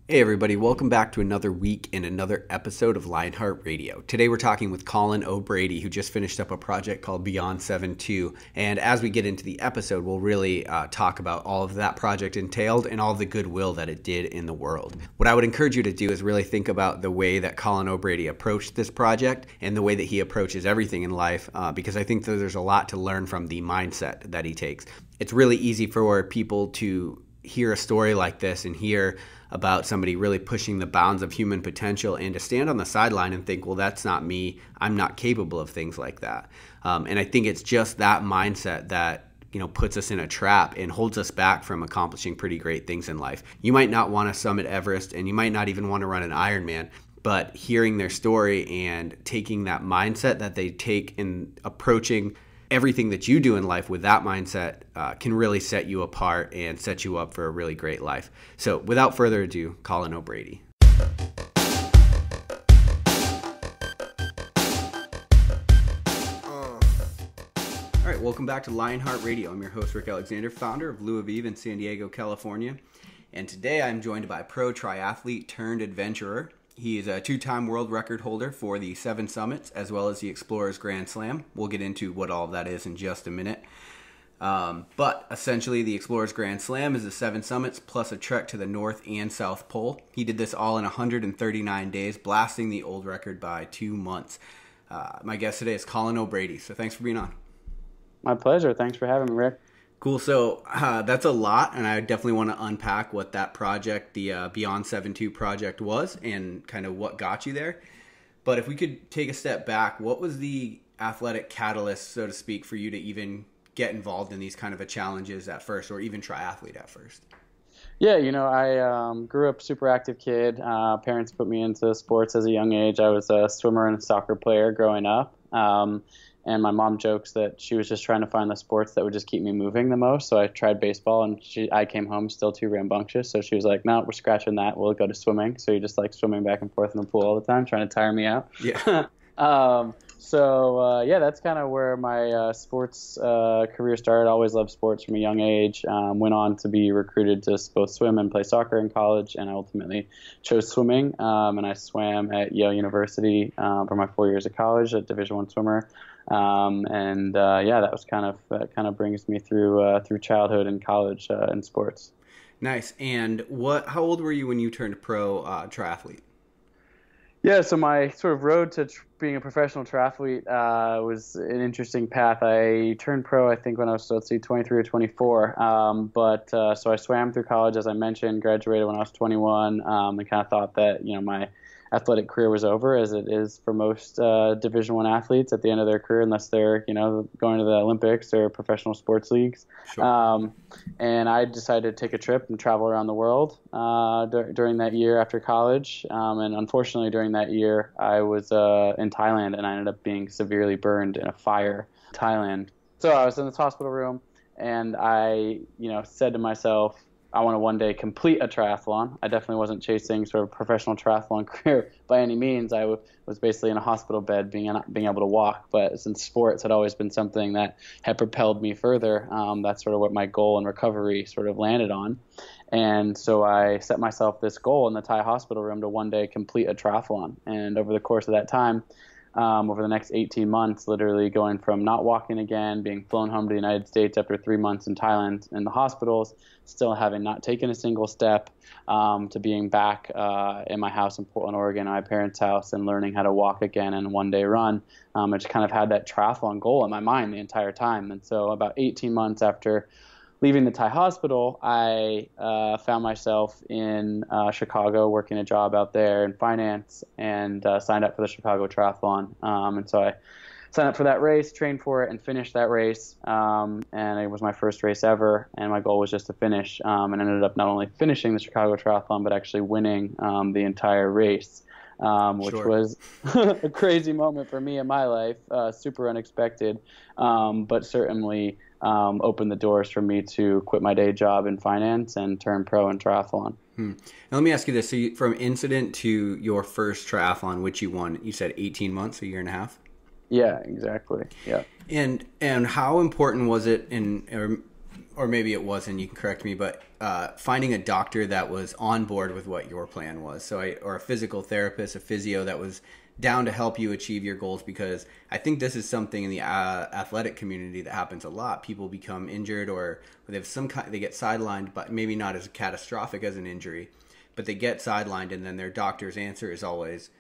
Hey everybody, welcome back to another week in another episode of Lionheart Radio. Today we're talking with Colin O'Brady, who just finished up a project called Beyond 7-2. And as we get into the episode, we'll really talk about all of that project entailed and all of the goodwill that it did in the world. What I would encourage you to do is really think about the way that Colin O'Brady approached this project and the way that he approaches everything in life, because I think that there's a lot to learn from the mindset that he takes. It's really easy for people to hear a story like this and hear about somebody really pushing the bounds of human potential and to stand on the sideline and think, well, that's not me. I'm not capable of things like that. And I think it's just that mindset that puts us in a trap and holds us back from accomplishing pretty great things in life. You might not want to summit Everest and you might not even want to run an Ironman, but hearing their story and taking that mindset that they take in approaching everything that you do in life with that mindset can really set you apart and set you up for a really great life. So without further ado, Colin O'Brady. All right, welcome back to Lionheart Radio. I'm your host, Rick Alexander, founder of Lou Aviv in San Diego, California. And today I'm joined by pro triathlete turned adventurer. He is a two-time world record holder for the 7 Summits as well as the Explorers Grand Slam. We'll get into what all of that is in just a minute. But essentially, the Explorers Grand Slam is the 7 Summits plus a trek to the North and South Pole. He did this all in 139 days, blasting the old record by 2 months. My guest today is Colin O'Brady, so thanks for being on. My pleasure. Thanks for having me, Rick. Cool. So that's a lot, and I definitely want to unpack what that project, the Beyond 7-2 project was and kind of what got you there. But if we could take a step back, what was the athletic catalyst, so to speak, for you to even get involved in these kind of challenges at first, or even triathlete at first? Yeah, I grew up super active kid. Parents put me into sports as a young age. I was a swimmer and a soccer player growing up. And my mom jokes that she was just trying to find the sports that would just keep me moving the most. So I tried baseball, and I came home still too rambunctious. So she was like, no, we're scratching that. We'll go to swimming. So you just like swimming back and forth in the pool all the time, trying to tire me out. Yeah. That's kind of where my sports career started. I always loved sports from a young age. Went on to be recruited to both swim and play soccer in college, and I ultimately chose swimming. And I swam at Yale University for my 4 years of college, a Division I swimmer. That was that kind of brings me through childhood and college in sports. Nice. And how old were you when you turned pro triathlete? Yeah, so my sort of road to being a professional triathlete was an interesting path. I turned pro, I think, when I was, 23 or 24. So I swam through college, as I mentioned, graduated when I was 21, and kind of thought that, my athletic career was over, as it is for most Division I athletes at the end of their career, unless they're, going to the Olympics or professional sports leagues. Sure. And I decided to take a trip and travel around the world during that year after college. And unfortunately, during that year, I was in Thailand, and I ended up being severely burned in a fire in Thailand. So I was in this hospital room, and I, said to myself, I want to one day complete a triathlon. I definitely wasn't chasing sort of a professional triathlon career by any means. I was basically in a hospital bed being able to walk. But since sports had always been something that had propelled me further, that's sort of what my goal in recovery sort of landed on. And so I set myself this goal in the Thai hospital room to one day complete a triathlon. And over the course of that time, over the next 18 months, literally going from not walking again, being flown home to the United States after 3 months in Thailand in the hospitals, still having not taken a single step, to being back in my house in Portland, Oregon, my parents' house, and learning how to walk again and one day run. I just kind of had that triathlon goal in my mind the entire time. And so about 18 months after leaving the Thai hospital, I found myself in Chicago working a job out there in finance, and signed up for the Chicago Triathlon. And so I signed up for that race, trained for it, and finished that race. And it was my first race ever, and my goal was just to finish. And ended up not only finishing the Chicago Triathlon, but actually winning the entire race. Which Sure. was a crazy moment for me in my life, super unexpected, but certainly opened the doors for me to quit my day job in finance and turn pro in triathlon. Now let me ask you this. So from incident to your first triathlon, which you won, you said 18 months, a year and a half? Yeah, exactly. Yeah. And how important was it or maybe it wasn't, you can correct me, but finding a doctor that was on board with what your plan was. Or a physical therapist, a physio that was down to help you achieve your goals, because I think this is something in the athletic community that happens a lot. People become injured, or they have they get sidelined, but maybe not as catastrophic as an injury, but they get sidelined, and then their doctor's answer is always,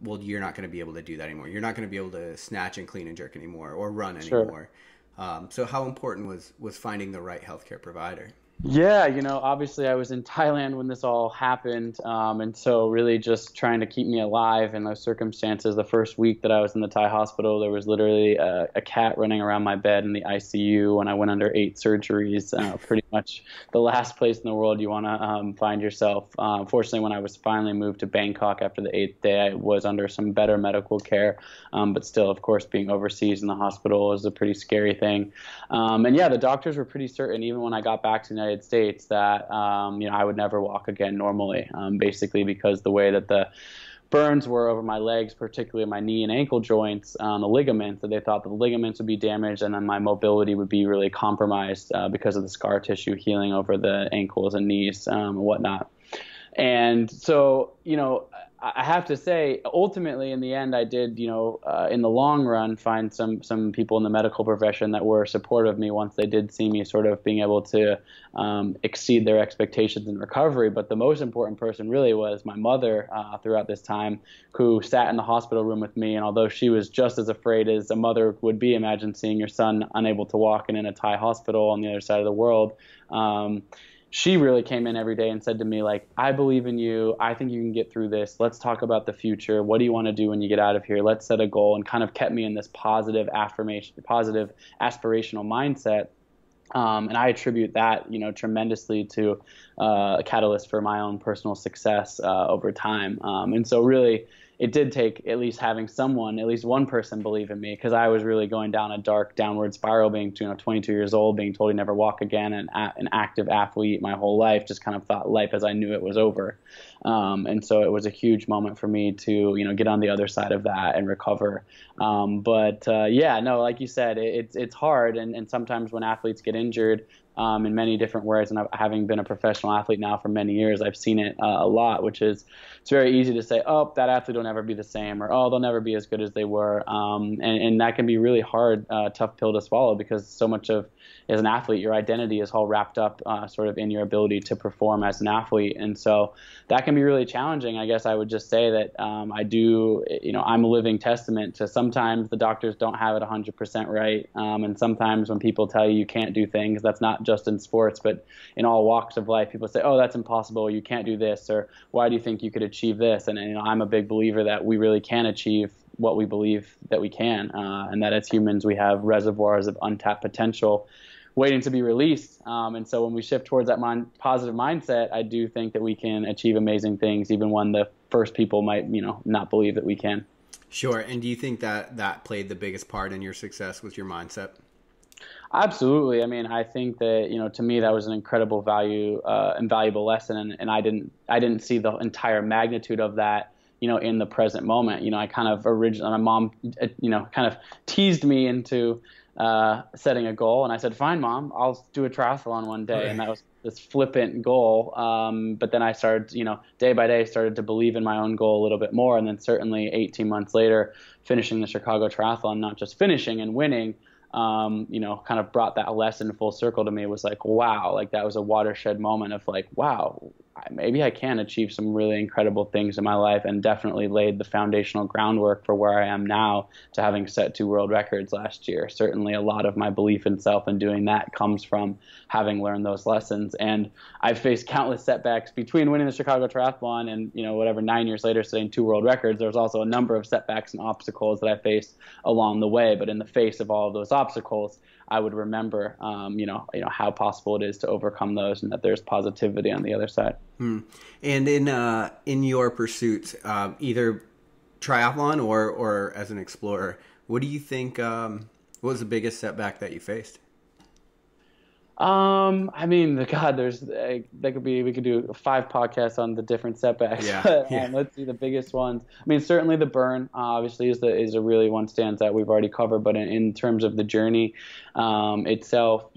well, you're not going to be able to do that anymore. You're not going to be able to snatch and clean and jerk anymore, or run anymore. Sure. So how important was finding the right healthcare provider? Yeah, obviously I was in Thailand when this all happened, and so really just trying to keep me alive in those circumstances. The first week that I was in the Thai hospital, there was literally a cat running around my bed in the ICU when I went under 8 surgeries. Pretty much the last place in the world you want to find yourself. Fortunately, when I was finally moved to Bangkok after the 8th day, I was under some better medical care, but still, of course, being overseas in the hospital is a pretty scary thing. And yeah, the doctors were pretty certain, even when I got back to the United States, that I would never walk again normally, basically because the way that the burns were over my legs, particularly my knee and ankle joints, the ligaments, that they thought the ligaments would be damaged, and then my mobility would be really compromised because of the scar tissue healing over the ankles and knees and whatnot. And so, I have to say, ultimately, in the end, I did, in the long run, find some people in the medical profession that were supportive of me once they did see me sort of being able to exceed their expectations in recovery. But the most important person really was my mother throughout this time, who sat in the hospital room with me. And although she was just as afraid as a mother would be, imagine seeing your son unable to walk and in a Thai hospital on the other side of the world, she really came in every day and said to me, like, I believe in you. I think you can get through this. Let's talk about the future. What do you want to do when you get out of here? Let's set a goal, and kind of kept me in this positive aspirational mindset. And I attribute that, tremendously to a catalyst for my own personal success over time. And so really, it did take at least having someone, at least one person, believe in me, because I was really going down a dark downward spiral, being 22 years old, being told to never walk again, and an active athlete my whole life, just kind of thought life as I knew it was over. And so it was a huge moment for me to get on the other side of that and recover. Like you said, it's hard, and sometimes when athletes get injured, in many different ways, and having been a professional athlete now for many years, I've seen it a lot, which is it's very easy to say, oh, that athlete will never be the same, or oh, they'll never be as good as they were, and that can be really hard, tough pill to swallow, because so much of, as an athlete, your identity is all wrapped up sort of in your ability to perform as an athlete, and so that can be really challenging. I guess I would just say that I'm a living testament to sometimes the doctors don't have it 100% right, and sometimes when people tell you can't do things, that's not just in sports, but in all walks of life, people say, oh, that's impossible, you can't do this, or why do you think you could achieve this? And I'm a big believer that we really can achieve what we believe that we can, and that as humans we have reservoirs of untapped potential waiting to be released. And so when we shift towards that positive mindset, I do think that we can achieve amazing things, even when the first people might not believe that we can. Sure. And do you think that played the biggest part in your success, was your mindset? Absolutely. I mean, I think that, to me, that was an incredible and valuable lesson. And I didn't see the entire magnitude of that, in the present moment. I kind of my mom, kind of teased me into setting a goal. And I said, fine, Mom, I'll do a triathlon one day. Right. And that was this flippant goal. But then I started, day by day, started to believe in my own goal a little bit more. And then certainly 18 months later, finishing the Chicago Triathlon, not just finishing and winning, kind of brought that lesson full circle to me. It was like, wow, like that was a watershed moment of like, wow, maybe I can achieve some really incredible things in my life, and definitely laid the foundational groundwork for where I am now, to having set 2 world records last year. Certainly a lot of my belief in self and doing that comes from having learned those lessons. And I've faced countless setbacks between winning the Chicago Triathlon and, 9 years later setting 2 world records. There's also a number of setbacks and obstacles that I faced along the way. But in the face of all of those obstacles, I would remember, how possible it is to overcome those, and that there's positivity on the other side. And in your pursuits, either triathlon or as an explorer, what do you think? What was the biggest setback that you faced? I mean, God, we could do 5 podcasts on the different setbacks. Yeah. Let's see the biggest ones. I mean, certainly the burn, obviously is a really one stands out we've already covered, but in terms of the journey, itself,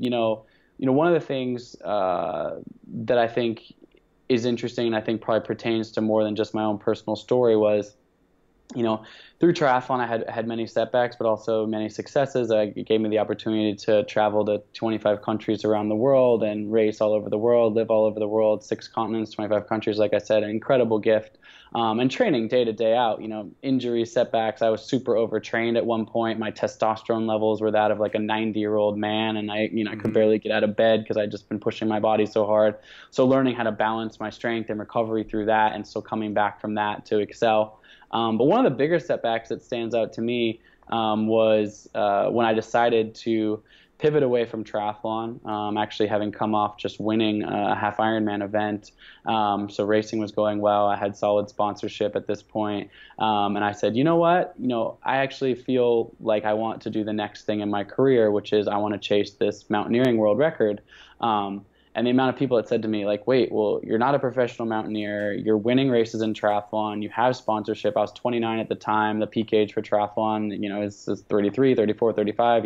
one of the things that I think is interesting, and I think probably pertains to more than just my own personal story, was, through triathlon, I had many setbacks, but also many successes. It gave me the opportunity to travel to 25 countries around the world and race all over the world, live all over the world, 6 continents, 25 countries, like I said, an incredible gift. And training day to day out, injuries, setbacks. I was super overtrained at one point. My testosterone levels were that of like a 90-year-old man, and I could barely get out of bed because I'd just been pushing my body so hard. So learning how to balance my strength and recovery through that, and still coming back from that to excel. But one of the bigger setbacks that stands out to me was when I decided to pivot away from triathlon, actually having come off just winning a half Ironman event. So racing was going well. I had solid sponsorship at this point. And I said, you know what? I actually feel like I want to do the next thing in my career, which is I want to chase this mountaineering world record. And the amount of people that said to me, like, wait, well, you're not a professional mountaineer. You're winning races in triathlon. You have sponsorship. I was 29 at the time. The peak age for triathlon, is 33, 34, 35,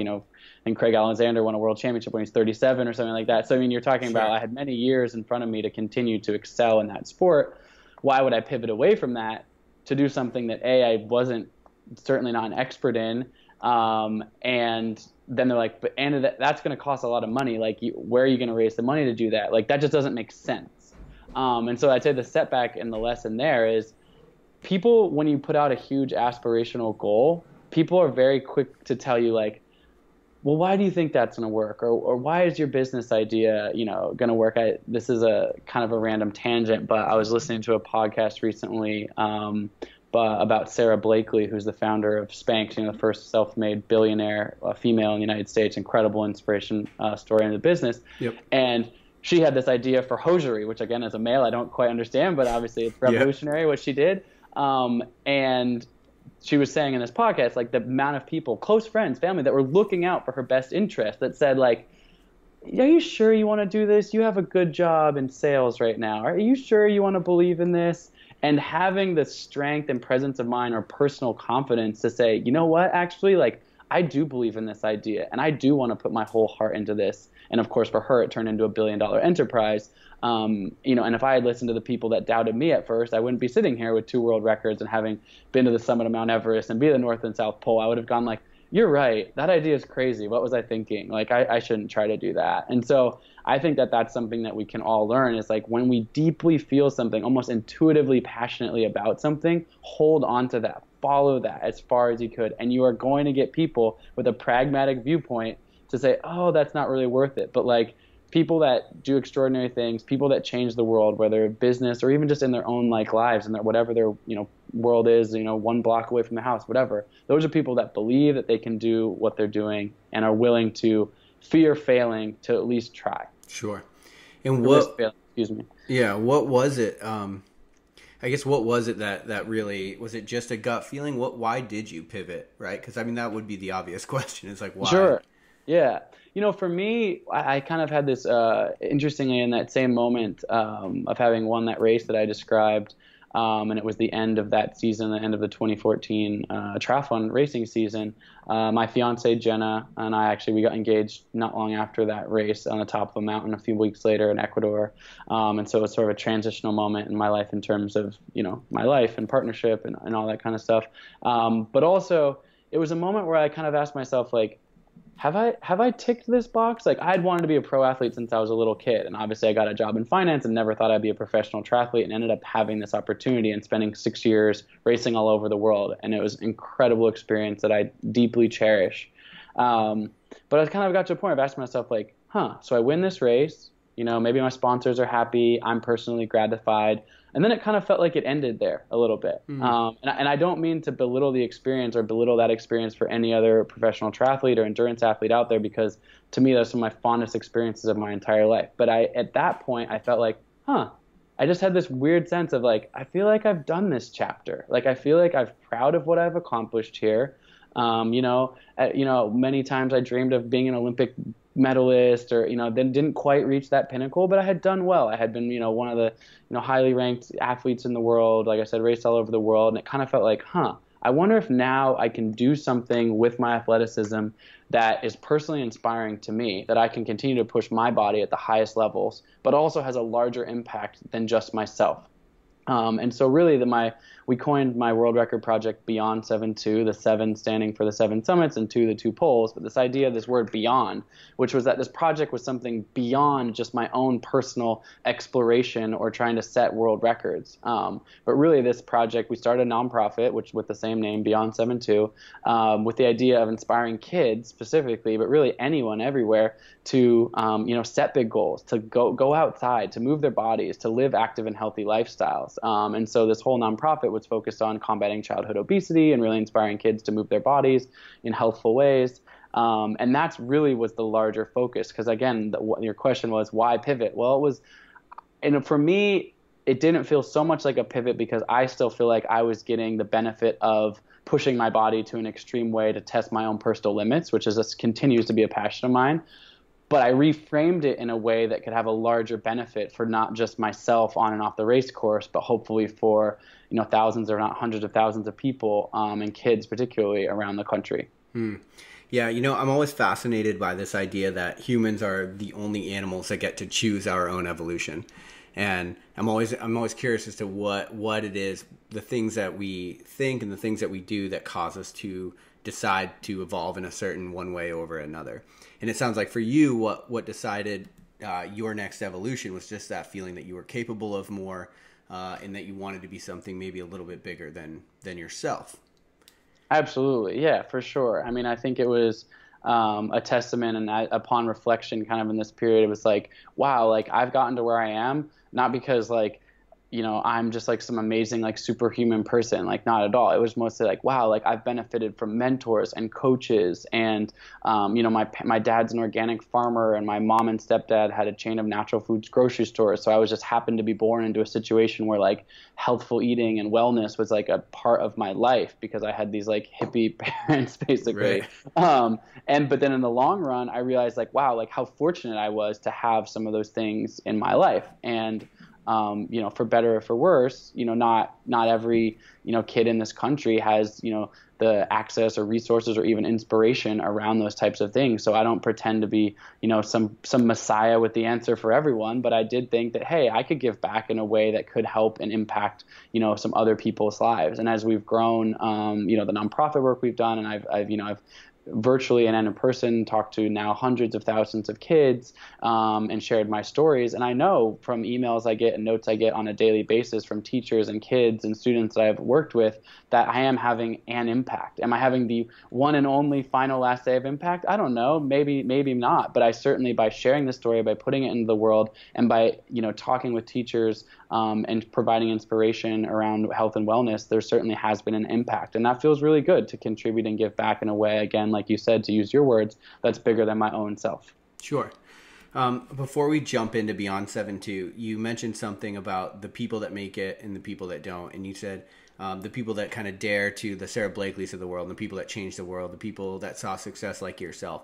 and Craig Alexander won a world championship when he's 37 or something like that. So, you're talking about I had many years in front of me to continue to excel in that sport. Why would I pivot away from that to do something that, I wasn't certainly not an expert in, and then they're like, but Anna, that's going to cost a lot of money. Like, where are you going to raise the money to do that? Like, that just doesn't make sense. And so I'd say the setback and the lesson there is, people, when you put out a huge aspirational goal, people are very quick to tell you, like, well, why do you think that's going to work? Or why is your business idea, going to work? This is a kind of a random tangent, but I was listening to a podcast recently, about Sarah Blakely, who's the founder of Spanx, the first self-made billionaire female in the United States. Incredible inspiration story in the business. Yep. And she had this idea for hosiery, which, again, as a male, I don't quite understand, but obviously it's revolutionary what she did. And she was saying in this podcast, like, the amount of people, close friends, family, that were looking out for her best interest, that said, like, are you sure you want to do this? You have a good job in sales right now. Are you sure you want to believe in this? And having the strength and presence of mind or personal confidence to say, you know what, actually, like, I do believe in this idea, and I do want to put my whole heart into this. And of course, for her, it turned into $1 billion enterprise. And if I had listened to the people that doubted me at first, I wouldn't be sitting here with 2 world records and having been to the summit of Mount Everest and be the North and South Pole. I would have gone like, you're right, that idea is crazy. What was I thinking? Like, I shouldn't try to do that. And so I think that that's something that we can all learn, is like, when we deeply feel something, almost intuitively, passionately about something, hold on to that, follow that as far as you could. And you are going to get people with a pragmatic viewpoint to say, oh, that's not really worth it. But like, people that do extraordinary things, people that change the world, whether business or even just in their own like lives and whatever their world is, 1 block away from the house, whatever. Those are people that believe that they can do what they're doing and are willing to fear failing to at least try. Sure. And what? Excuse me. Yeah. What was it? I guess what was it that really, was it just a gut feeling? Why did you pivot? Right? Because that would be the obvious question. It's like, why? Sure. Yeah. For me, I kind of had this, interestingly, in that same moment of having won that race that I described, and it was the end of that season, the end of the 2014 triathlon racing season. My fiancée, Jenna, and I we got engaged not long after that race on the top of a mountain a few weeks later in Ecuador. And so it was sort of a transitional moment in my life in terms of, my life and partnership and all that kind of stuff. But also, it was a moment where I kind of asked myself, like, have I ticked this box? Like, I'd wanted to be a pro athlete since I was a little kid, and obviously I got a job in finance and never thought I'd be a professional triathlete, and ended up having this opportunity and spending 6 years racing all over the world, and it was an incredible experience that I deeply cherish. But I kind of got to a point of asking myself, like, so I win this race, maybe my sponsors are happy, I'm personally gratified. And then it kind of felt like it ended there a little bit. Mm-hmm. And I don't mean to belittle the experience or belittle that experience for any other professional triathlete or endurance athlete out there, because to me, those are some of my fondest experiences of my entire life. But at that point, I felt like, I just had this weird sense of like, I feel like I've done this chapter. Like, I feel like I'm proud of what I've accomplished here. Many times I dreamed of being an Olympic medalist or, then didn't quite reach that pinnacle, but I had done well. I had been, one of the, highly ranked athletes in the world. Like I said, raced all over the world. And it kind of felt like, I wonder if now I can do something with my athleticism that is personally inspiring to me, that I can continue to push my body at the highest levels, but also has a larger impact than just myself. And so really we coined my world record project Beyond 7-2, the 7 standing for the 7 summits and 2 the 2 poles, but this idea, this word beyond, which was that this project was something beyond just my own personal exploration or trying to set world records. But really this project, we started a nonprofit, which with the same name, Beyond 7-2, with the idea of inspiring kids specifically, but really anyone everywhere to set big goals, to go outside, to move their bodies, to live active and healthy lifestyles. And so this whole nonprofit was focused on combating childhood obesity and really inspiring kids to move their bodies in healthful ways. And that's really was the larger focus. Because again, your question was why pivot? Well, it was, and for me, it didn't feel so much like a pivot because I still feel like I was getting the benefit of pushing my body to an extreme way to test my own personal limits, which continues to be a passion of mine. But I reframed it in a way that could have a larger benefit for not just myself on and off the race course, but hopefully for thousands or not hundreds of thousands of people and kids particularly around the country. Yeah, I'm always fascinated by this idea that humans are the only animals that get to choose our own evolution. And I'm always curious as to what it is, the things that we think and the things that we do that cause us to decide to evolve in a certain one way over another. And it sounds like for you, what decided your next evolution was just that feeling that you were capable of more and that you wanted to be something maybe a little bit bigger than yourself. Absolutely. Yeah, for sure. I mean, I think it was a testament, and upon reflection kind of in this period, it was like, wow, like I've gotten to where I am, not because like, I'm just like some amazing, like superhuman person, like not at all. It was mostly like, wow, like I've benefited from mentors and coaches and, my dad's an organic farmer and my mom and stepdad had a chain of natural foods grocery stores. So I was just happened to be born into a situation where like healthful eating and wellness was like a part of my life because I had these like hippie parents basically. Right. But then in the long run, I realized like, wow, like how fortunate I was to have some of those things in my life. And for better or for worse, not every, kid in this country has, the access or resources or even inspiration around those types of things. So I don't pretend to be, some messiah with the answer for everyone, but I did think that, hey, I could give back in a way that could help and impact, some other people's lives. And as we've grown, the nonprofit work we've done, and I've virtually and in person talked to now hundreds of thousands of kids and shared my stories. And I know from emails I get and notes I get on a daily basis from teachers and kids and students that I've worked with that I am having an impact. Am I having the one and only final last day of impact? I don't know. Maybe not. But I certainly, by sharing the story, by putting it into the world, and by talking with teachers and providing inspiration around health and wellness, there certainly has been an impact. And that feels really good to contribute and give back in a way, again, like you said, to use your words, that's bigger than my own self. Sure. Before we jump into Beyond 7-2, you mentioned something about the people that make it and the people that don't. And you said the people that kind of dare to, the Sarah Blakeleys of the world, and the people that changed the world, the people that saw success like yourself.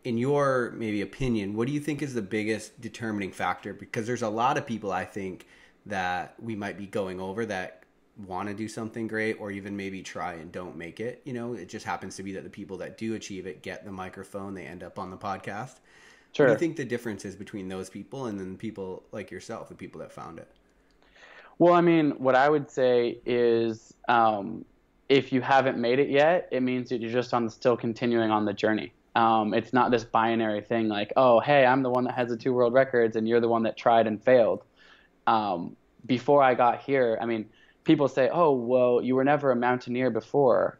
In your maybe opinion, what do you think is the biggest determining factor? Because there's a lot of people, I think, that we might be going over that want to do something great or even maybe try and don't make it. It just happens to be that the people that do achieve it get the microphone, they end up on the podcast. Sure. What do you think the difference is between those people and then people like yourself, the people that found it? Well, I mean, what I would say is if you haven't made it yet, it means that you're just still continuing on the journey. It's not this binary thing like, oh, hey, I'm the one that has the 2 world records and you're the one that tried and failed. Before I got here, I mean, people say, oh, well, you were never a mountaineer before.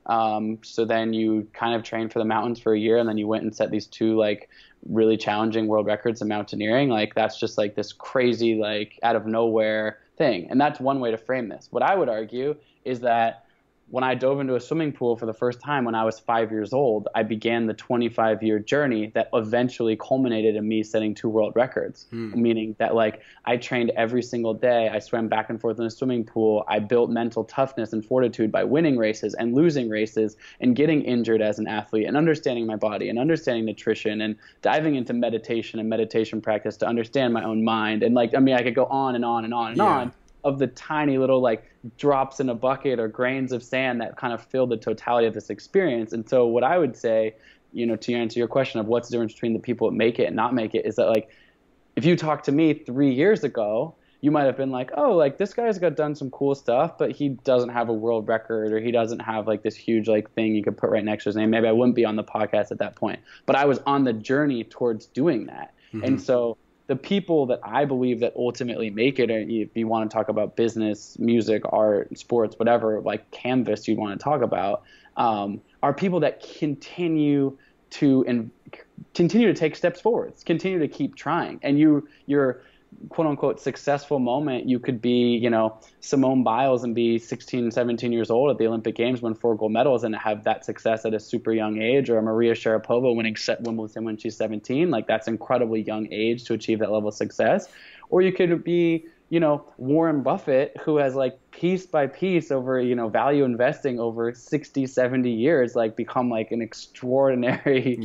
So then you kind of trained for the mountains for a year and then you went and set these 2 like really challenging world records in mountaineering. Like that's just like this crazy, like out of nowhere thing. And that's one way to frame this. What I would argue is that when I dove into a swimming pool for the first time when I was 5 years old, I began the 25-year journey that eventually culminated in me setting 2 world records, meaning that like I trained every single day. I swam back and forth in a swimming pool. I built mental toughness and fortitude by winning races and losing races and getting injured as an athlete and understanding my body and understanding nutrition and diving into meditation and meditation practice to understand my own mind. And like, I mean, I could go on and on and on and on. of the tiny little like drops in a bucket or grains of sand that kind of fill the totality of this experience. And so what I would say, to answer your question of what's the difference between the people that make it and not make it, is that like if you talked to me 3 years ago, you might have been like, oh, like this guy's got done some cool stuff, but he doesn't have a world record, or he doesn't have like this huge like thing you could put right next to his name. Maybe I wouldn't be on the podcast at that point, but I was on the journey towards doing that. And so the people that I believe that ultimately make it, or if you want to talk about business, music, art, sports, whatever, like canvas you want to talk about, are people that continue to take steps forward, continue to keep trying. And your quote unquote successful moment, you could be, Simone Biles and be 16, 17 years old at the Olympic Games, win 4 gold medals, and have that success at a super young age, or Maria Sharapova winning Wimbledon when she's 17. Like that's incredibly young age to achieve that level of success. Or you could be, Warren Buffett, who has like piece by piece over, value investing over 60, 70 years, like become like an extraordinary,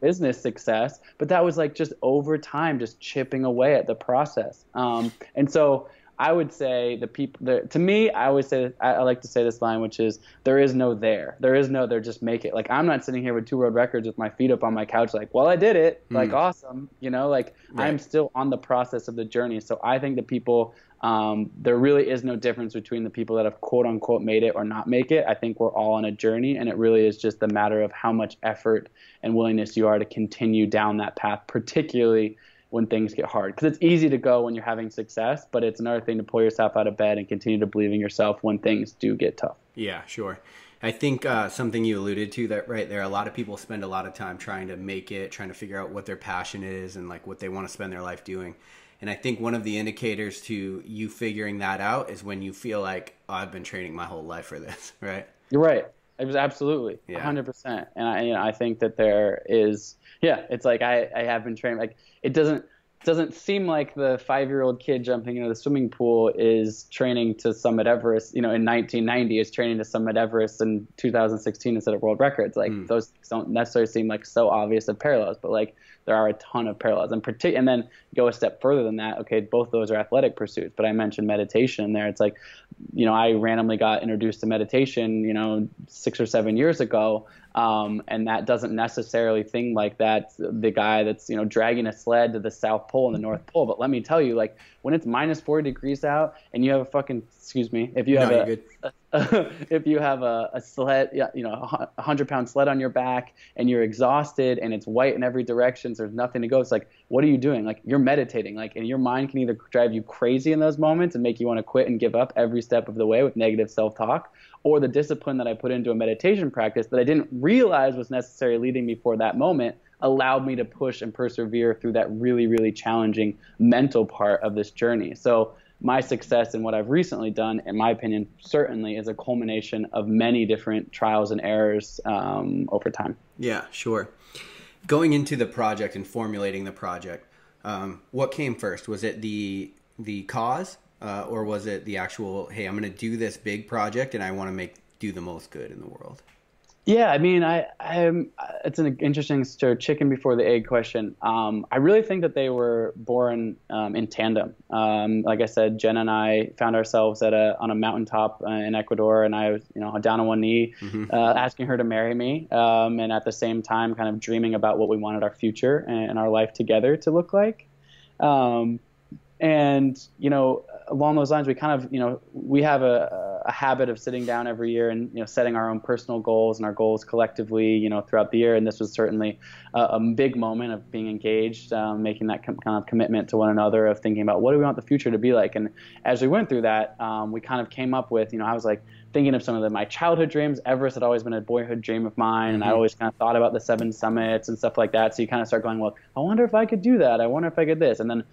business success. But that was like just over time, just chipping away at the process. And so I would say to me, I always say, I like to say this line, which is there is no there. There is no there, just make it. Like I'm not sitting here with 2 world records with my feet up on my couch like, well, I did it. Like awesome. Like right. I'm still on the process of the journey. So I think the people, there really is no difference between the people that have quote unquote made it or not make it. I think we're all on a journey, and it really is just a matter of how much effort and willingness you are to continue down that path, particularly when things get hard. Because it's easy to go when you're having success, but it's another thing to pull yourself out of bed and continue to believe in yourself when things do get tough. Yeah, sure. I think something you alluded to that right there, a lot of people spend a lot of time trying to make it, trying to figure out what their passion is and like what they want to spend their life doing. And I think one of the indicators to you figuring that out is when you feel like, oh, I've been training my whole life for this, right? You're right. It was absolutely 100%. And I think that there is, it's like I have been training. Like it doesn't seem like the 5-year-old kid jumping into the swimming pool is training to summit Everest, in 1990 is training to summit Everest in 2016 instead of world records. Like those don't necessarily seem like so obvious of parallels, but like there are a ton of parallels. And then go a step further than that. Okay, both those are athletic pursuits, but I mentioned meditation in there. It's like, I randomly got introduced to meditation, 6 or 7 years ago. And that doesn't necessarily think like that the guy that's, dragging a sled to the South Pole and the North Pole. But let me tell you, like when it's minus 40 degrees out and you have if you have if you have a sled, 100-pound sled on your back and you're exhausted and it's white in every direction, so there's nothing to go. It's like, what are you doing? Like you're meditating, like, and your mind can either drive you crazy in those moments and make you want to quit and give up every step of the way with negative self-talk, or the discipline that I put into a meditation practice that I didn't realize was necessarily leading me for that moment allowed me to push and persevere through that really, really challenging mental part of this journey. So my success in what I've recently done, in my opinion, certainly is a culmination of many different trials and errors over time. Yeah, sure. Going into the project and formulating the project, what came first? Was it the cause? Or was it the actual, hey, I'm going to do this big project and I want to do the most good in the world? Yeah, I mean, it's an interesting sort of chicken before the egg question. I really think that they were born in tandem. Like I said, Jen and I found ourselves on a mountaintop in Ecuador, and I was, down on one knee, asking her to marry me, and at the same time, kind of dreaming about what we wanted our future and our life together to look like. And, along those lines, we kind of, we have a habit of sitting down every year and, setting our own personal goals and our goals collectively, throughout the year. And this was certainly a big moment of being engaged, making that kind of commitment to one another of thinking about what do we want the future to be like. And as we went through that, we kind of came up with, I was like thinking of some of my childhood dreams. Everest had always been a boyhood dream of mine. And I always kind of thought about the 7 summits and stuff like that. So you kind of start going, well, I wonder if I could do that. I wonder if I could this. And then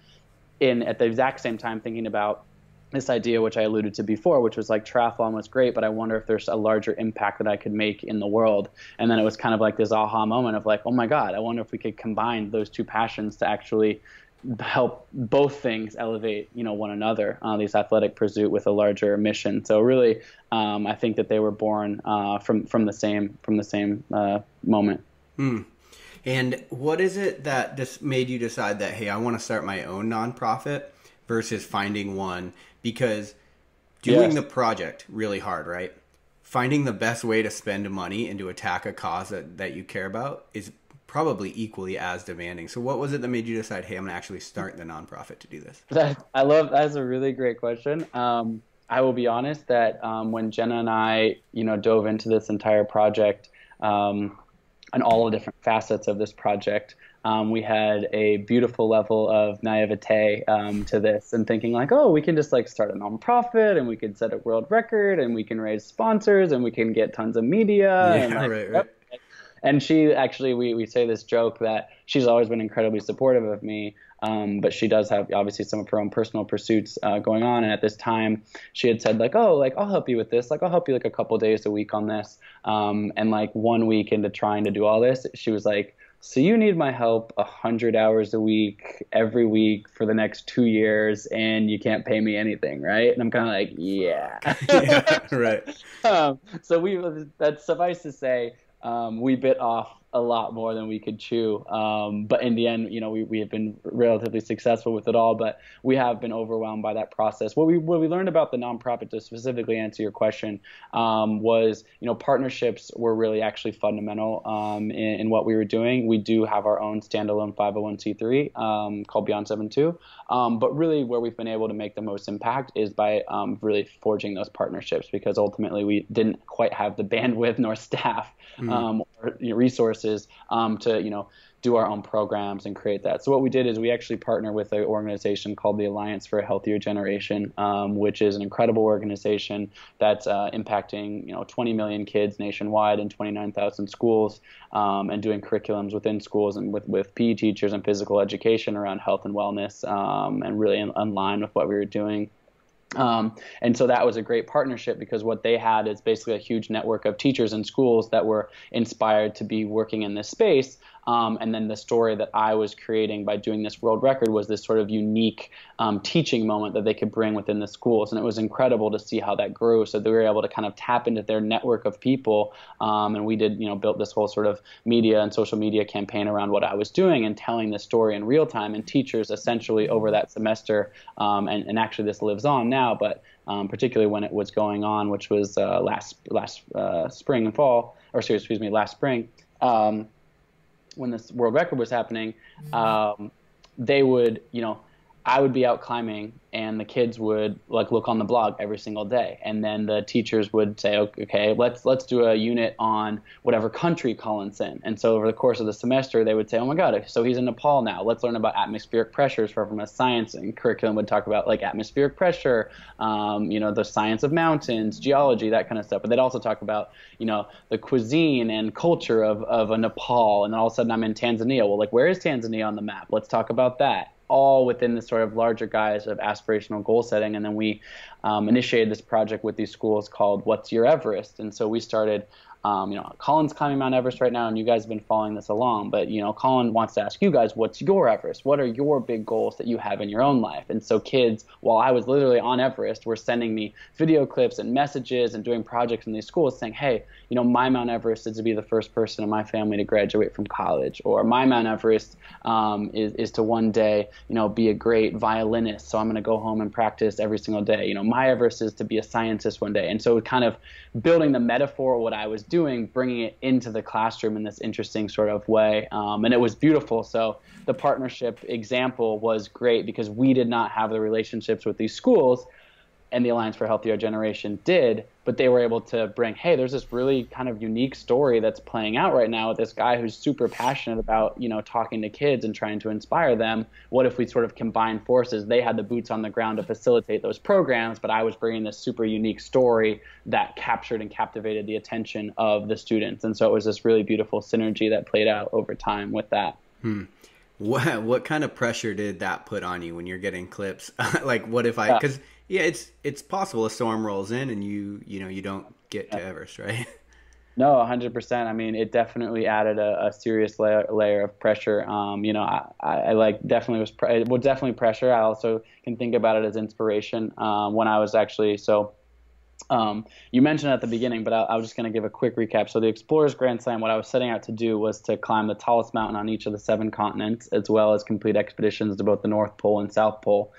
at the exact same time thinking about this idea, which I alluded to before, which was like triathlon was great, but I wonder if there's a larger impact that I could make in the world. And then it was kind of like this aha moment of like, oh my God, I wonder if we could combine those two passions to actually help both things elevate, one another, this athletic pursuit with a larger mission. So really, I think that they were born from the same moment. And what is it that made you decide that, hey, I want to start my own nonprofit versus finding one, because doing the project really hard, right? Finding the best way to spend money and to attack a cause that you care about is probably equally as demanding. So what was it that made you decide, hey, I'm going to actually start the nonprofit to do this? That's a really great question. I will be honest that when Jenna and I, dove into this entire project and all the different facets of this project, we had a beautiful level of naivete to this, and thinking like, oh, we can just like start a nonprofit and we can set a world record and we can raise sponsors and we can get tons of media. Yeah, and like, right. And she actually, we say this joke that she's always been incredibly supportive of me, but she does have obviously some of her own personal pursuits going on. And at this time, she had said like, oh, like I'll help you with this. Like I'll help you like a couple days a week on this. And like 1 week into trying to do all this, she was like, so you need my help 100 hours a week, every week for the next 2 years, and you can't pay me anything, right? And I'm kind of like, yeah. Yeah, right. So that's suffice to say, we bit off a lot more than we could chew. But in the end, we have been relatively successful with it all, but we have been overwhelmed by that process. What we learned about the nonprofit, to specifically answer your question, was, partnerships were really actually fundamental in what we were doing. We do have our own standalone 501c3 called Beyond 72. But really where we've been able to make the most impact is by really forging those partnerships, because ultimately we didn't quite have the bandwidth nor staff or resources to do our own programs and create that. So what we did is we actually partner with an organization called the Alliance for a Healthier Generation, which is an incredible organization that's impacting 20 million kids nationwide in 29,000 schools, and doing curriculums within schools and with PE teachers and physical education around health and wellness, and really in line with what we were doing. And so that was a great partnership, because what they had is basically a huge network of teachers and schools that were inspired to be working in this space. And then the story that I was creating by doing this world record was this sort of unique teaching moment that they could bring within the schools. And it was incredible to see how that grew. So they were able to kind of tap into their network of people. And we did, built this whole sort of media and social media campaign around what I was doing and telling the story in real time. And teachers essentially over that semester, and actually this lives on now, but particularly when it was going on, which was last spring and fall, or excuse me, last spring, when this world record was happening, they would, I would be out climbing and the kids would like look on the blog every single day. And then the teachers would say, okay, let's do a unit on whatever country Colin's in. And so over the course of the semester, they would say, oh my God, so he's in Nepal now. Let's learn about atmospheric pressures from a science, and curriculum would talk about like atmospheric pressure, the science of mountains, geology, that kind of stuff. But they'd also talk about, the cuisine and culture of a Nepal. And then all of a sudden I'm in Tanzania. Well, like, where is Tanzania on the map? Let's talk about that. All within this sort of larger guise of aspirational goal setting. And then we initiated this project with these schools called What's Your Everest? And so we started, Colin's climbing Mount Everest right now, and you guys have been following this along. But, Colin wants to ask you guys, what's your Everest? What are your big goals that you have in your own life? And so kids, while I was literally on Everest, were sending me video clips and messages and doing projects in these schools saying, hey, my Mount Everest is to be the first person in my family to graduate from college, or my Mount Everest is to one day, be a great violinist. So I'm going to go home and practice every single day. My Everest is to be a scientist one day. And so kind of building the metaphor of what I was doing, bringing it into the classroom in this interesting sort of way. And it was beautiful. So the partnership example was great because we did not have the relationships with these schools, and the Alliance for a Healthier Generation did, but they were able to bring, hey, there's this really kind of unique story that's playing out right now with this guy who's super passionate about, talking to kids and trying to inspire them. What if we sort of combine forces? They had the boots on the ground to facilitate those programs, but I was bringing this super unique story that captured and captivated the attention of the students. And so it was this really beautiful synergy that played out over time with that. What kind of pressure did that put on you when you're getting clips? Like, what if I, because yeah, it's possible a storm rolls in and you don't get to Everest, right? No, 100%. I mean, it definitely added a serious layer of pressure. I like definitely definitely pressure. I also can think about it as inspiration. When I was actually, so You mentioned at the beginning, but I was just going to give a quick recap. So the Explorers Grand Slam, what I was setting out to do was to climb the tallest mountain on each of the 7 continents, as well as complete expeditions to both the North Pole and South Pole,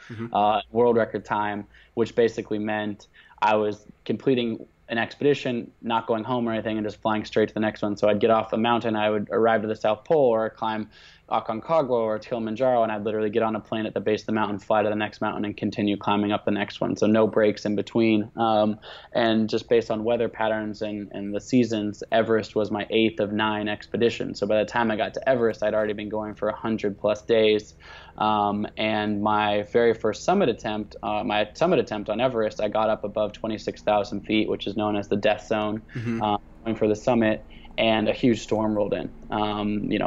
world record time, which basically meant I was completing an expedition, not going home or anything, and just flying straight to the next one. So I'd get off a mountain, I would arrive to the South Pole or climb Aconcagua or Kilimanjaro, and I'd literally get on a plane at the base of the mountain, fly to the next mountain, and continue climbing up the next one. So no breaks in between. And just based on weather patterns and the seasons, Everest was my 8th of 9 expeditions. So by the time I got to Everest, I'd already been going for 100+ days. And my very first summit attempt on Everest, I got up above 26,000 feet, which is known as the death zone, going for the summit. And a huge storm rolled in,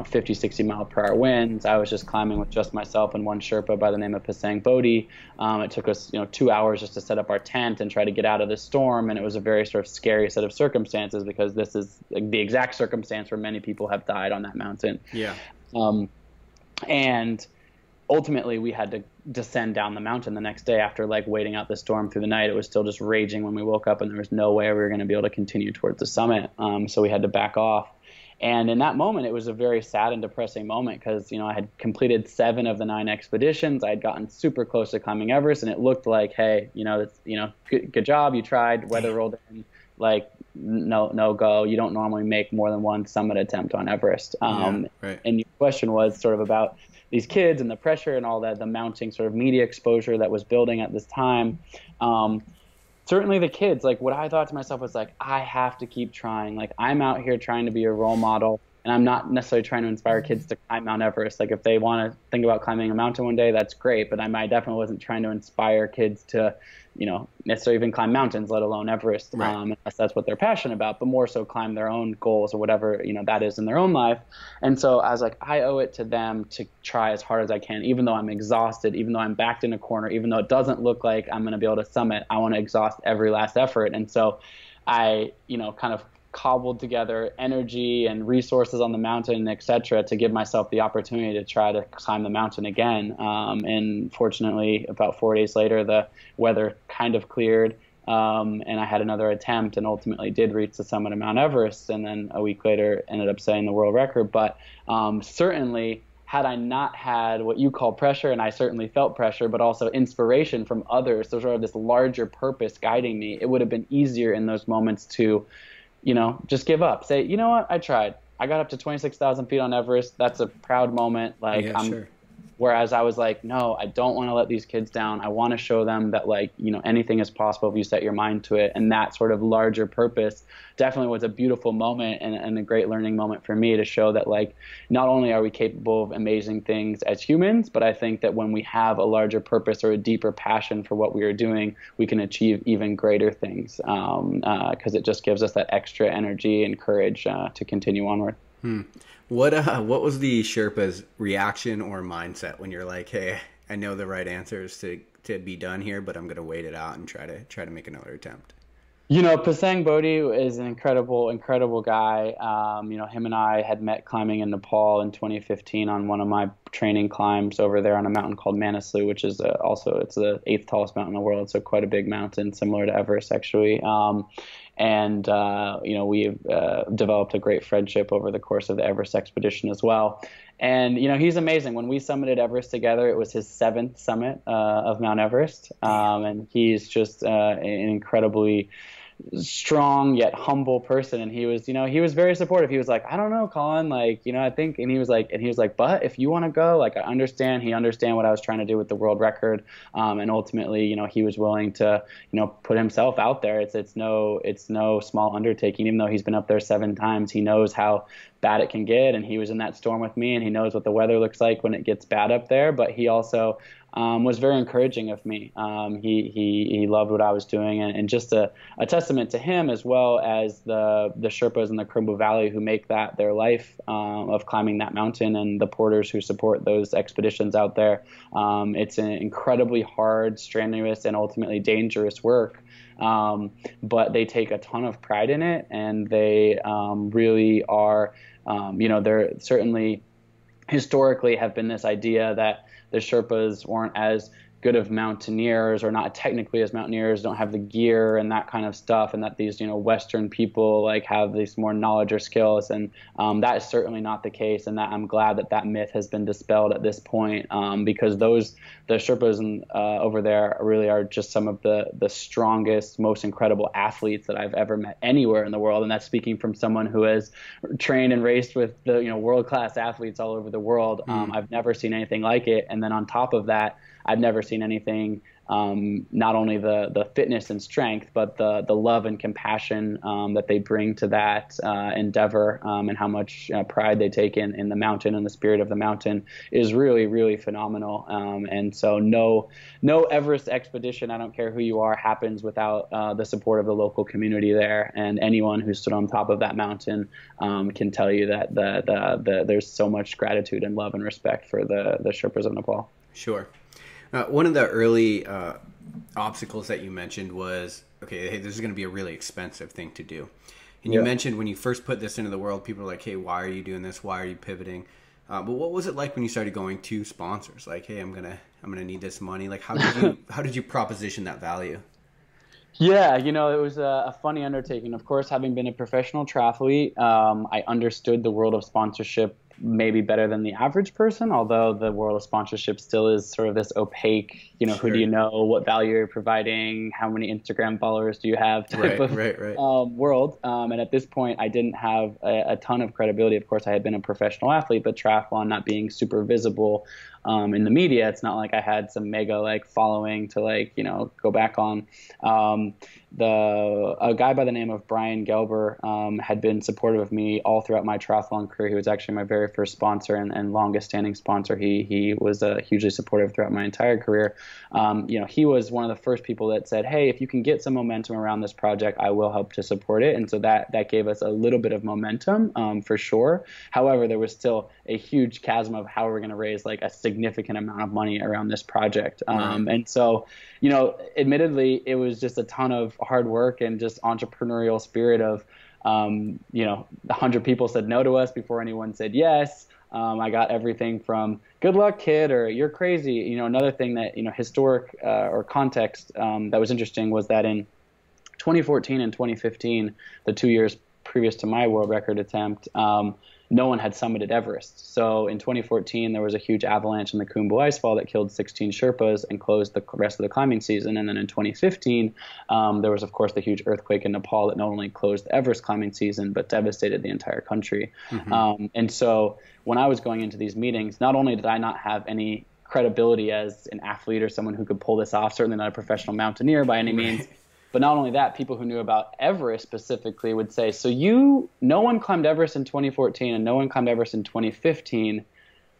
50, 60 mile per hour winds. I was just climbing with just myself and one Sherpa by the name of Pasang Bodhi. It took us, 2 hours just to set up our tent and try to get out of the storm. And it was a very sort of scary set of circumstances, because this is the exact circumstance where many people have died on that mountain. Yeah. And ultimately we had to descend down the mountain the next day after waiting out the storm through the night. It was still just raging when we woke up, and there was no way we were going to be able to continue towards the summit. So we had to back off. And in that moment, it was a very sad and depressing moment, because, I had completed 7 of the 9 expeditions. I had gotten super close to climbing Everest, and it looked like, hey, good job. You tried. Weather rolled in. No go. You don't normally make more than 1 summit attempt on Everest. Right. And your question was sort of about these kids and the pressure and all that, the mounting sort of media exposure that was building at this time. Certainly the kids, what I thought to myself was I have to keep trying. I'm out here trying to be a role model, and I'm not necessarily trying to inspire kids to climb Mount Everest. If they want to think about climbing a mountain one day, that's great. But I definitely wasn't trying to inspire kids to, necessarily even climb mountains, let alone Everest, right. Unless that's what they're passionate about, but more so climb their own goals or whatever, that is in their own life. And so I was I owe it to them to try as hard as I can, even though I'm exhausted, even though I'm backed in a corner, even though it doesn't look like I'm going to be able to summit. I want to exhaust every last effort. And so I, kind of cobbled together energy and resources on the mountain, etc., to give myself the opportunity to try to climb the mountain again. And fortunately, about 4 days later, the weather kind of cleared, and I had another attempt, and ultimately did reach the summit of Mount Everest. And then a week later, ended up setting the world record. But certainly, had I not had what you call pressure, and I certainly felt pressure, but also inspiration from others, so sort of this larger purpose guiding me, it would have been easier in those moments to just give up. Say, you know what, I tried. I got up to 26,000 feet on Everest. That's a proud moment. Sure. Whereas I was no, I don't want to let these kids down. I want to show them that anything is possible if you set your mind to it. And that sort of larger purpose definitely was a beautiful moment and a great learning moment for me, to show that not only are we capable of amazing things as humans, but I think that when we have a larger purpose or a deeper passion for what we are doing, we can achieve even greater things, because it just gives us that extra energy and courage to continue onward. What was the Sherpa's reaction or mindset when you're hey, I know the right answer is to be done here, but I'm going to wait it out and try to make another attempt? Pasang Bodhi is an incredible guy. Him and I had met climbing in Nepal in 2015 on one of my training climbs over there on a mountain called Manaslu, which is it's the 8th tallest mountain in the world, so quite a big mountain, similar to Everest actually. We've developed a great friendship over the course of the Everest expedition as well. And, he's amazing. When we summited Everest together, it was his 7th summit of Mount Everest. And he's just an incredibly strong yet humble person. And he was very supportive. He was I don't know, Colin, I think, and he was but if you want to go, I understand. He understand what I was trying to do with the world record. And ultimately, he was willing to, put himself out there. It's no small undertaking, even though he's been up there 7 times. He knows how bad it can get, and he was in that storm with me, and he knows what the weather looks like when it gets bad up there. But he also was very encouraging of me. He loved what I was doing, and just a testament to him, as well as the Sherpas in the Khumbu Valley who make that their life, of climbing that mountain, and the porters who support those expeditions out there. It's an incredibly hard, strenuous, and ultimately dangerous work. But they take a ton of pride in it, and they really are, they're certainly historically have been this idea that the Sherpas weren't as good of mountaineers, or not technically as mountaineers, don't have the gear and that kind of stuff, and that these, Western people like have these more knowledge or skills. And that is certainly not the case. And that I'm glad that that myth has been dispelled at this point, because the Sherpas over there really are just some of the strongest, most incredible athletes that I've ever met anywhere in the world. And that's speaking from someone who has trained and raced with the world-class athletes all over the world. I've never seen anything like it. And then on top of that, I've never seen anything, not only the fitness and strength, but the love and compassion that they bring to that endeavor, and how much pride they take in the mountain and the spirit of the mountain is really, really phenomenal. And so no Everest expedition, I don't care who you are, happens without the support of the local community there. And anyone who stood on top of that mountain can tell you that there's so much gratitude and love and respect for the Sherpas of Nepal. Sure. One of the early obstacles that you mentioned was, okay, hey, this is going to be a really expensive thing to do. And you mentioned when you first put this into the world, people are like, hey, why are you doing this? Why are you pivoting? But what was it like when you started going to sponsors? Like, hey, I'm gonna need this money. Like, how did you proposition that value? Yeah, it was a funny undertaking. Of course, having been a professional triathlete, I understood the world of sponsorship maybe better than the average person, although the world of sponsorship still is sort of this opaque, Sure. Who do you know, what value you're providing, how many Instagram followers do you have type of world. And at this point, I didn't have a ton of credibility. Of course, I had been a professional athlete, but triathlon not being super visible in the media, it's not like I had some mega following to go back on. A guy by the name of Brian Gelber had been supportive of me all throughout my triathlon career. He was actually my very first sponsor and longest standing sponsor. He was hugely supportive throughout my entire career. He was one of the first people that said, hey, if you can get some momentum around this project, I will help to support it. And so that gave us a little bit of momentum, for sure. However, there was still a huge chasm of how we're going to raise a significant amount of money around this project. And so, admittedly, it was just a ton of hard work and just entrepreneurial spirit of, 100 people said no to us before anyone said yes. I got everything from good luck, kid, or you're crazy. Another thing that, historic or context that was interesting was that in 2014 and 2015, the 2 years previous to my world record attempt, no one had summited Everest. So in 2014, there was a huge avalanche in the Khumbu Icefall that killed 16 Sherpas and closed the rest of the climbing season. And then in 2015, there was, of course, the huge earthquake in Nepal that not only closed the Everest climbing season, but devastated the entire country. And so when I was going into these meetings, not only did I not have any credibility as an athlete or someone who could pull this off, certainly not a professional mountaineer by any means, but not only that, people who knew about Everest specifically would say, so no one climbed Everest in 2014 and no one climbed Everest in 2015.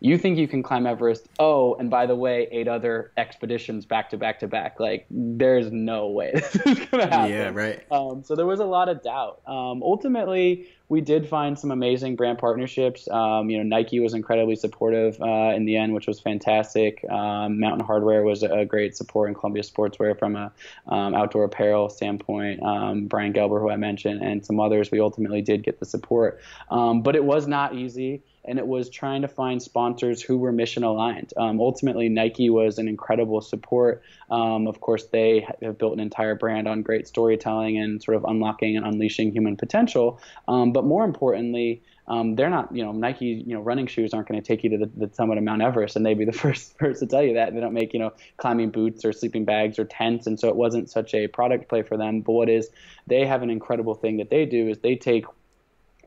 You think you can climb Everest? Oh, and by the way, 8 other expeditions back to back to back. There's no way this is going to happen. Yeah, right. So there was a lot of doubt. Ultimately, we did find some amazing brand partnerships. Nike was incredibly supportive in the end, which was fantastic. Mountain Hardwear was a great support, in Columbia Sportswear from a outdoor apparel standpoint. Brian Gelber, who I mentioned, and some others, we ultimately did get the support. But it was not easy. And it was trying to find sponsors who were mission aligned. Ultimately, Nike was an incredible support. Of course, they have built an entire brand on great storytelling and sort of unlocking and unleashing human potential. But more importantly, they're not, Nike, running shoes aren't going to take you to the summit of Mount Everest, and they'd be the first to tell you that. They don't make, climbing boots or sleeping bags or tents, and so it wasn't such a product play for them. But they have an incredible thing that they do is they take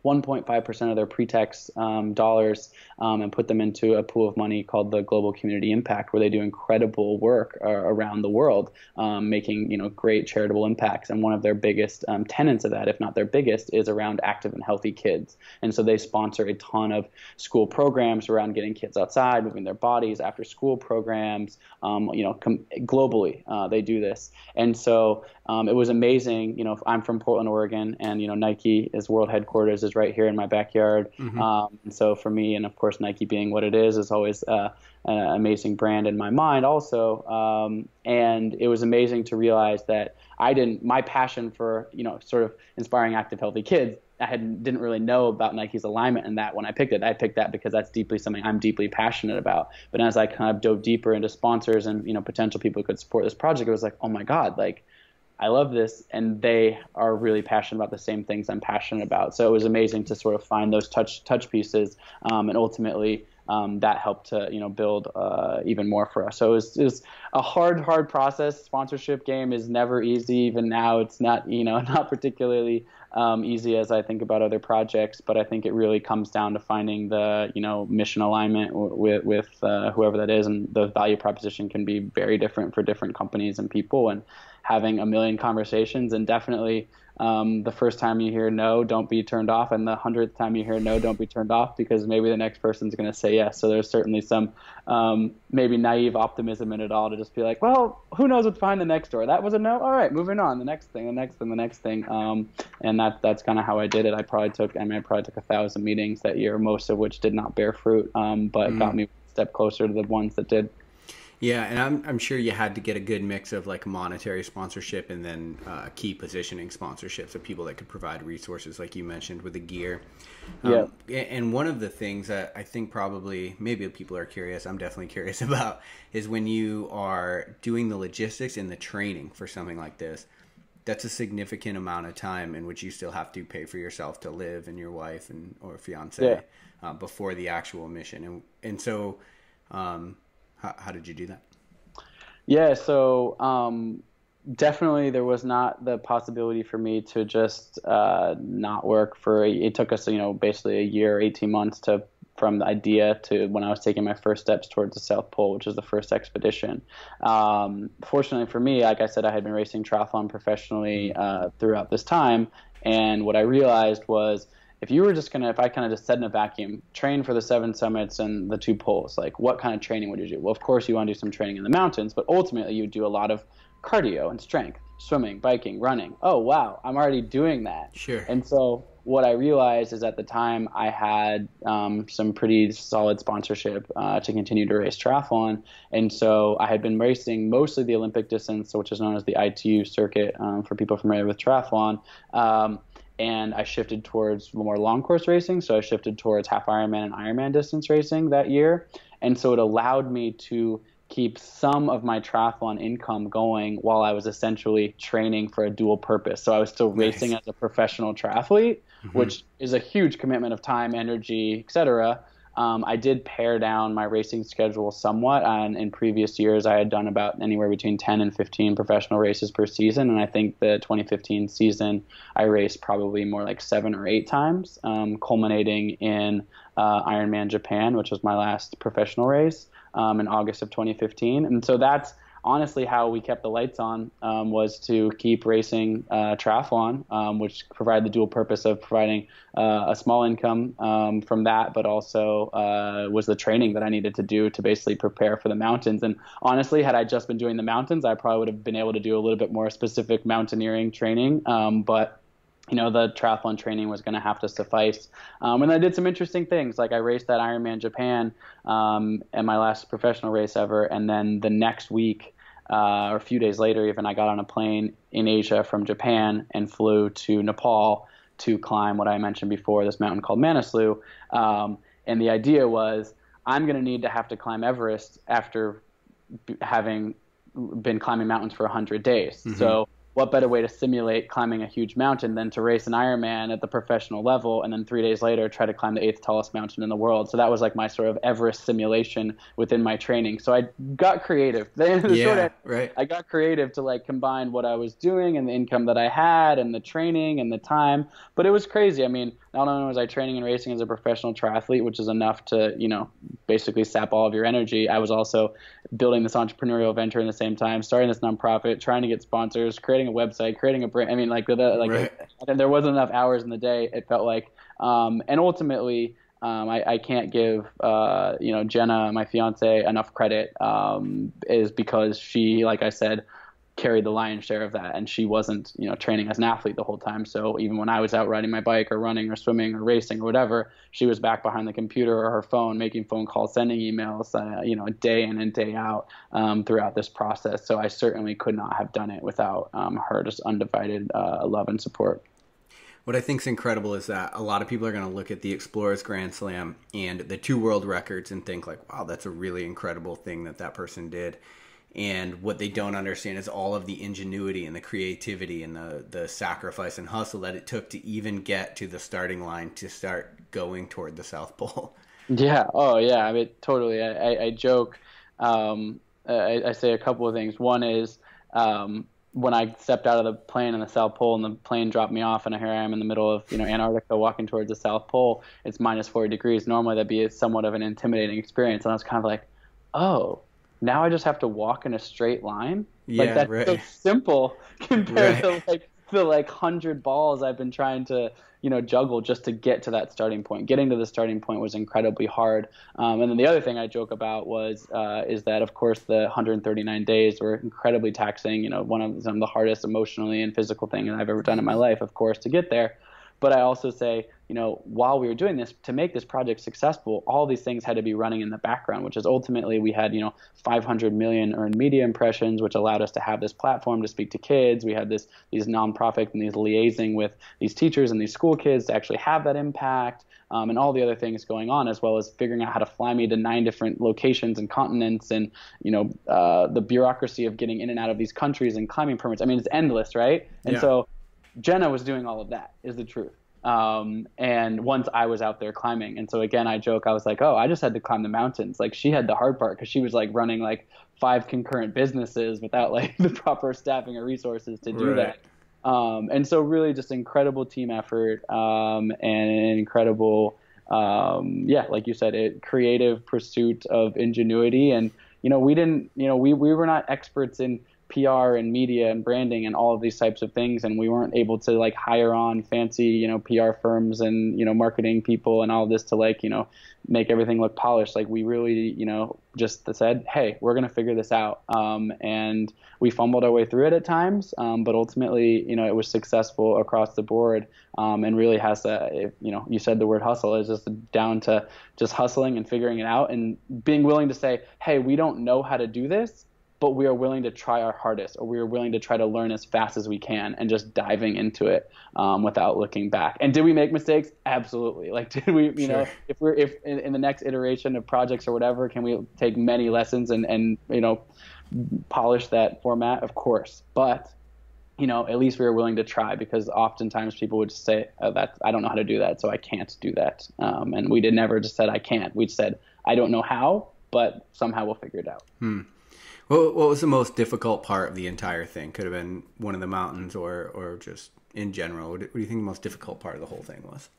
1.5% of their pre-tax dollars and put them into a pool of money called the Global Community Impact, where they do incredible work around the world, making great charitable impacts. And one of their biggest tenets of that, if not their biggest, is around active and healthy kids. And so they sponsor a ton of school programs around getting kids outside, moving their bodies, after school programs. Globally, they do this. And so it was amazing. I'm from Portland, Oregon, and Nike's world headquarters is right here in my backyard. And so for me, and of course Nike being what it is always an amazing brand in my mind also. And it was amazing to realize that my passion for sort of inspiring active, healthy kids, didn't really know about Nike's alignment, and that when I picked that because that's deeply something I'm deeply passionate about. But as I kind of dove deeper into sponsors and potential people who could support this project, it was like, oh my God, like I love this, and they are really passionate about the same things I'm passionate about. So it was amazing to sort of find those touch pieces, and ultimately that helped to build even more for us. So it was a hard process. Sponsorship game is never easy. Even now, it's not not particularly easy as I think about other projects. But I think it really comes down to finding the mission alignment with whoever that is, and the value proposition can be very different for different companies and people, and having a million conversations. And definitely the first time you hear no, don't be turned off, and the 100th time you hear no, don't be turned off, because maybe the next person's going to say yes. So there's certainly some maybe naive optimism in it all, to just be like, well, who knows what's behind the next door? That was a no. All right, moving on. The next thing, the next thing, the next thing. And that's kind of how I did it. I probably took 1,000 meetings that year, most of which did not bear fruit, but got me a step closer to the ones that did. Yeah, and I'm sure you had to get a good mix of like monetary sponsorship and then key positioning sponsorships of people that could provide resources, like you mentioned with the gear. Yeah. And one of the things that I think probably maybe people are curious, I'm definitely curious about, is when you are doing the logistics and the training for something like this. That's a significant amount of time in which you still have to pay for yourself to live, and your wife or fiance before the actual mission. And so. How did you do that? Yeah, so definitely there was not the possibility for me to just not work it took us, basically a year, 18 months from the idea to when I was taking my first steps towards the South Pole, which was the first expedition. Fortunately for me, like I said, I had been racing triathlon professionally throughout this time, and what I realized was, if I kind of just said in a vacuum, train for the 7 summits and the 2 poles, like what kind of training would you do? Well, of course you want to do some training in the mountains, but ultimately you would do a lot of cardio and strength, swimming, biking, running. Oh, wow, I'm already doing that. Sure. And so what I realized is at the time I had some pretty solid sponsorship to continue to race triathlon. And so I had been racing mostly the Olympic distance, which is known as the ITU circuit for people familiar with triathlon. And I shifted towards more long course racing. So I shifted towards half Ironman and Ironman distance racing that year. And so it allowed me to keep some of my triathlon income going while I was essentially training for a dual purpose. So I was still racing as a professional triathlete, which is a huge commitment of time, energy, etc. I did pare down my racing schedule somewhat. In previous years, I had done about anywhere between 10 and 15 professional races per season. And I think the 2015 season, I raced probably more like 7 or 8 times, culminating in Ironman Japan, which was my last professional race in August of 2015. And so that's honestly how we kept the lights on, was to keep racing triathlon, which provided the dual purpose of providing a small income from that, but also was the training that I needed to do to basically prepare for the mountains. And honestly, had I just been doing the mountains, I probably would have been able to do a little bit more specific mountaineering training. But the triathlon training was going to have to suffice. And I did some interesting things. Like I raced that Ironman Japan and my last professional race ever. And then the next week, or a few days later even, I got on a plane in Asia from Japan and flew to Nepal to climb what I mentioned before, this mountain called Manaslu. And the idea was, I'm going to have to climb Everest after having been climbing mountains for 100 days. So what better way to simulate climbing a huge mountain than to race an Ironman at the professional level, and then 3 days later try to climb the 8th tallest mountain in the world. So that was like my sort of Everest simulation within my training. So I got creative. I got creative to like combine what I was doing and the income that I had and the training and the time. But it was crazy. I mean, not only was I training and racing as a professional triathlete, which is enough to, basically sap all of your energy, I was also building this entrepreneurial venture in the same time, starting this nonprofit, trying to get sponsors, creating a website, creating a brand. I mean, there wasn't enough hours in the day, it felt like. And ultimately, I can't give, Jenna, my fiance, enough credit, is because she, like I said, carried the lion's share of that, and she wasn't, training as an athlete the whole time. So even when I was out riding my bike or running or swimming or racing or whatever, she was back behind the computer or her phone, making phone calls, sending emails, day in and day out, throughout this process. So I certainly could not have done it without her just undivided love and support. What I think is incredible is that a lot of people are going to look at the Explorers Grand Slam and the 2 world records and think like, wow, that's a really incredible thing that person did. And what they don't understand is all of the ingenuity and the creativity and the sacrifice and hustle that it took to even get to the starting line to start going toward the South Pole. Yeah. Oh, yeah. I mean, totally. I joke. I say a couple of things. One is when I stepped out of the plane in the South Pole and the plane dropped me off, and here I am in the middle of Antarctica walking towards the South Pole. It's minus 40 degrees. Normally that'd be somewhat of an intimidating experience. And I was kind of like, oh, now I just have to walk in a straight line? Yeah, that's right. So simple compared to the 100 balls I've been trying to juggle just to get to that starting point. Getting to the starting point was incredibly hard. And then the other thing I joke about is that, of course, the 139 days were incredibly taxing. One of the hardest emotionally and physical thing I've ever done in my life, of course, to get there. But I also say, while we were doing this, to make this project successful, all these things had to be running in the background, which is ultimately we had, 500 million earned media impressions, which allowed us to have this platform to speak to kids. We had these nonprofit and these liaising with these teachers and these school kids to actually have that impact, and all the other things going on, as well as figuring out how to fly me to 9 different locations and continents, and, the bureaucracy of getting in and out of these countries and climbing permits. I mean, it's endless, right? And so Jenna was doing all of that, is the truth. And once I was out there climbing. And so again, I joke, I was like, oh, I just had to climb the mountains. Like, she had the hard part because she was like running like 5 concurrent businesses without like the proper staffing or resources to do that. And so really just incredible team effort, and an incredible, like you said, creative pursuit of ingenuity. And, we were not experts in PR and media and branding and all of these types of things, and we weren't able to like hire on fancy PR firms and marketing people and all of this to make everything look polished. Like, we really just said, hey, we're gonna figure this out, and we fumbled our way through it at times, but ultimately it was successful across the board, and really has you said the word hustle is just down to just hustling and figuring it out and being willing to say, hey, we don't know how to do this, but we are willing to try our hardest, or we are willing to try to learn as fast as we can, and just diving into it without looking back. And did we make mistakes? Absolutely. Like, did we, if in the next iteration of projects or whatever, can we take many lessons and polish that format? Of course. But, at least we were willing to try, because oftentimes people would just say, oh, I don't know how to do that, so I can't do that. And we never just said, I can't. We said, I don't know how, but somehow we'll figure it out. What was the most difficult part of the entire thing? Could have been one of the mountains or just in general. What do you think the most difficult part of the whole thing was?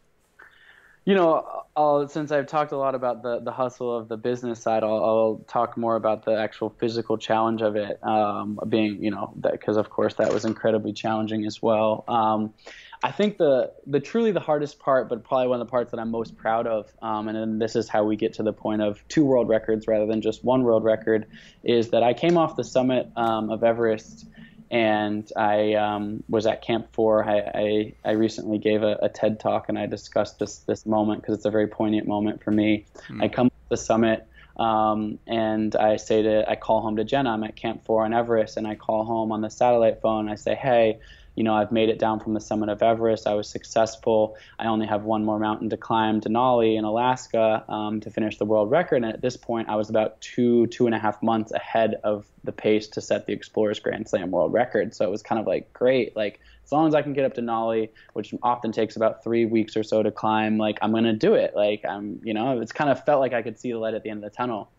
Since I've talked a lot about the hustle of the business side, I'll talk more about the actual physical challenge of it, being, that, because of course that was incredibly challenging as well. I think the truly the hardest part, but probably one of the parts that I'm most proud of, and then this is how we get to the point of 2 world records rather than just 1 world record, is that I came off the summit of Everest, and I was at Camp 4. I recently gave a TED talk, and I discussed this moment because it's a very poignant moment for me. I come off the summit, and I call home to Jenna. I'm at Camp 4 on Everest, and I call home on the satellite phone. I say, hey, I've made it down from the summit of Everest. I was successful. I only have 1 more mountain to climb, Denali in Alaska, to finish the world record. And at this point, I was about 2.5 months ahead of the pace to set the Explorers Grand Slam world record. So it was kind of like, great, like, as long as I can get up to Denali, which often takes about 3 weeks or so to climb, like, I'm going to do it. Like, it's kind of felt like I could see the light at the end of the tunnel.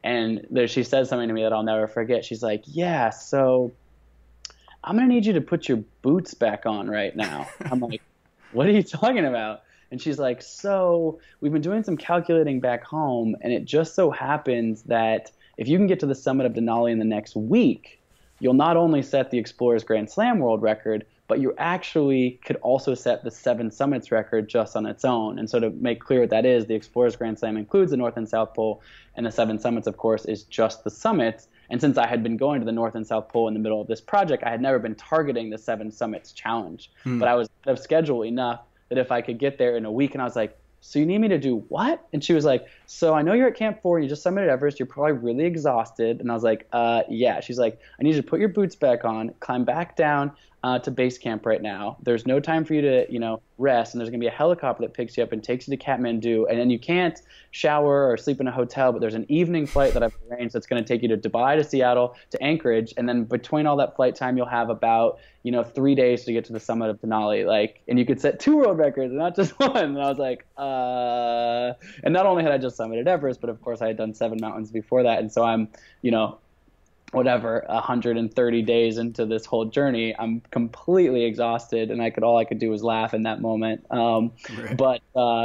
And she said something to me that I'll never forget. She's like, yeah, so I'm going to need you to put your boots back on right now. I'm like, what are you talking about? And she's like, so we've been doing some calculating back home, and it just so happens that if you can get to the summit of Denali in the next week, you'll not only set the Explorers Grand Slam world record, but you actually could also set the 7 summits record just on its own. And so to make clear what that is, the Explorers Grand Slam includes the North and South Pole, and the 7 summits, of course, is just the summits. And since I had been going to the North and South Pole in the middle of this project, I had never been targeting the 7 Summits Challenge. But I was out of schedule enough that if I could get there in a week, and I was like, so you need me to do what? And she was like, so I know you're at Camp 4 and you just summited Everest. You're probably really exhausted. And I was like, yeah. She's like, I need you to put your boots back on, climb back down to base camp right now. There's no time for you to, rest. And there's going to be a helicopter that picks you up and takes you to Kathmandu. And then you can't shower or sleep in a hotel, but there's an evening flight that I've arranged that's going to take you to Dubai, to Seattle, to Anchorage. And then between all that flight time, you'll have about, 3 days to get to the summit of Denali. And you could set 2 world records and not just one. And I was like, and not only had I just summited Everest, but of course I had done 7 mountains before that. And so I'm, 130 days into this whole journey, I'm completely exhausted, and all I could do was laugh in that moment. Right. But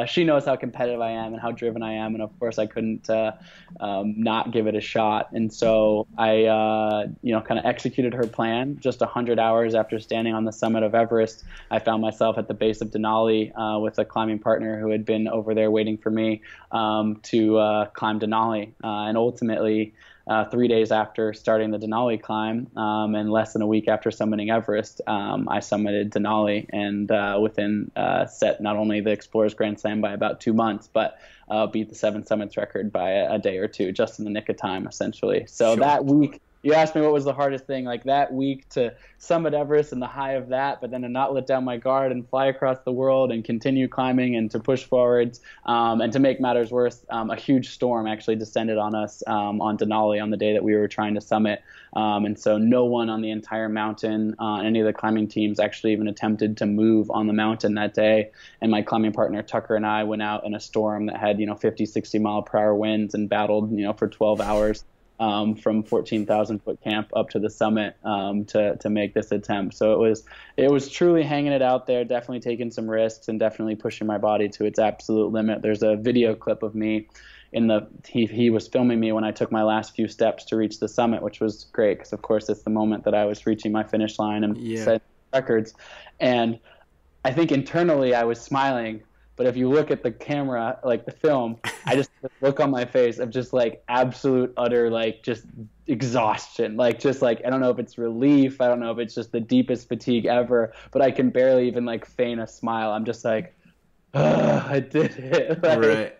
she knows how competitive I am and how driven I am, and of course I couldn't not give it a shot. And so I, kind of executed her plan. Just 100 hours after standing on the summit of Everest, I found myself at the base of Denali with a climbing partner who had been over there waiting for me to climb Denali, and ultimately. 3 days after starting the Denali climb, and less than a week after summiting Everest, I summited Denali, and within set not only the Explorers Grand Slam by about 2 months, but beat the 7 Summits record by a day or two, just in the nick of time, essentially. So Sure. that week, you asked me what was the hardest thing, that week to summit Everest and the high of that, but then to not let down my guard and fly across the world and continue climbing and to push forwards. And to make matters worse, a huge storm actually descended on us on Denali on the day that we were trying to summit. And so no one on the entire mountain, any of the climbing teams actually even attempted to move on the mountain that day. And my climbing partner Tucker and I went out in a storm that had 50, 60 mile per hour winds and battled for 12 hours. From 14,000 foot camp up to the summit to make this attempt. So it was truly hanging it out there, definitely taking some risks and definitely pushing my body to its absolute limit. There's a video clip of me he was filming me when I took my last few steps to reach the summit, which was great because of course it's the moment that I was reaching my finish line and setting records. And I think internally I was smiling. But if you look at the camera, the film, I just look on my face of just absolute, utter, just exhaustion. I don't know if it's relief. I don't know if it's just the deepest fatigue ever, but I can barely even feign a smile. I'm just I did it. Right.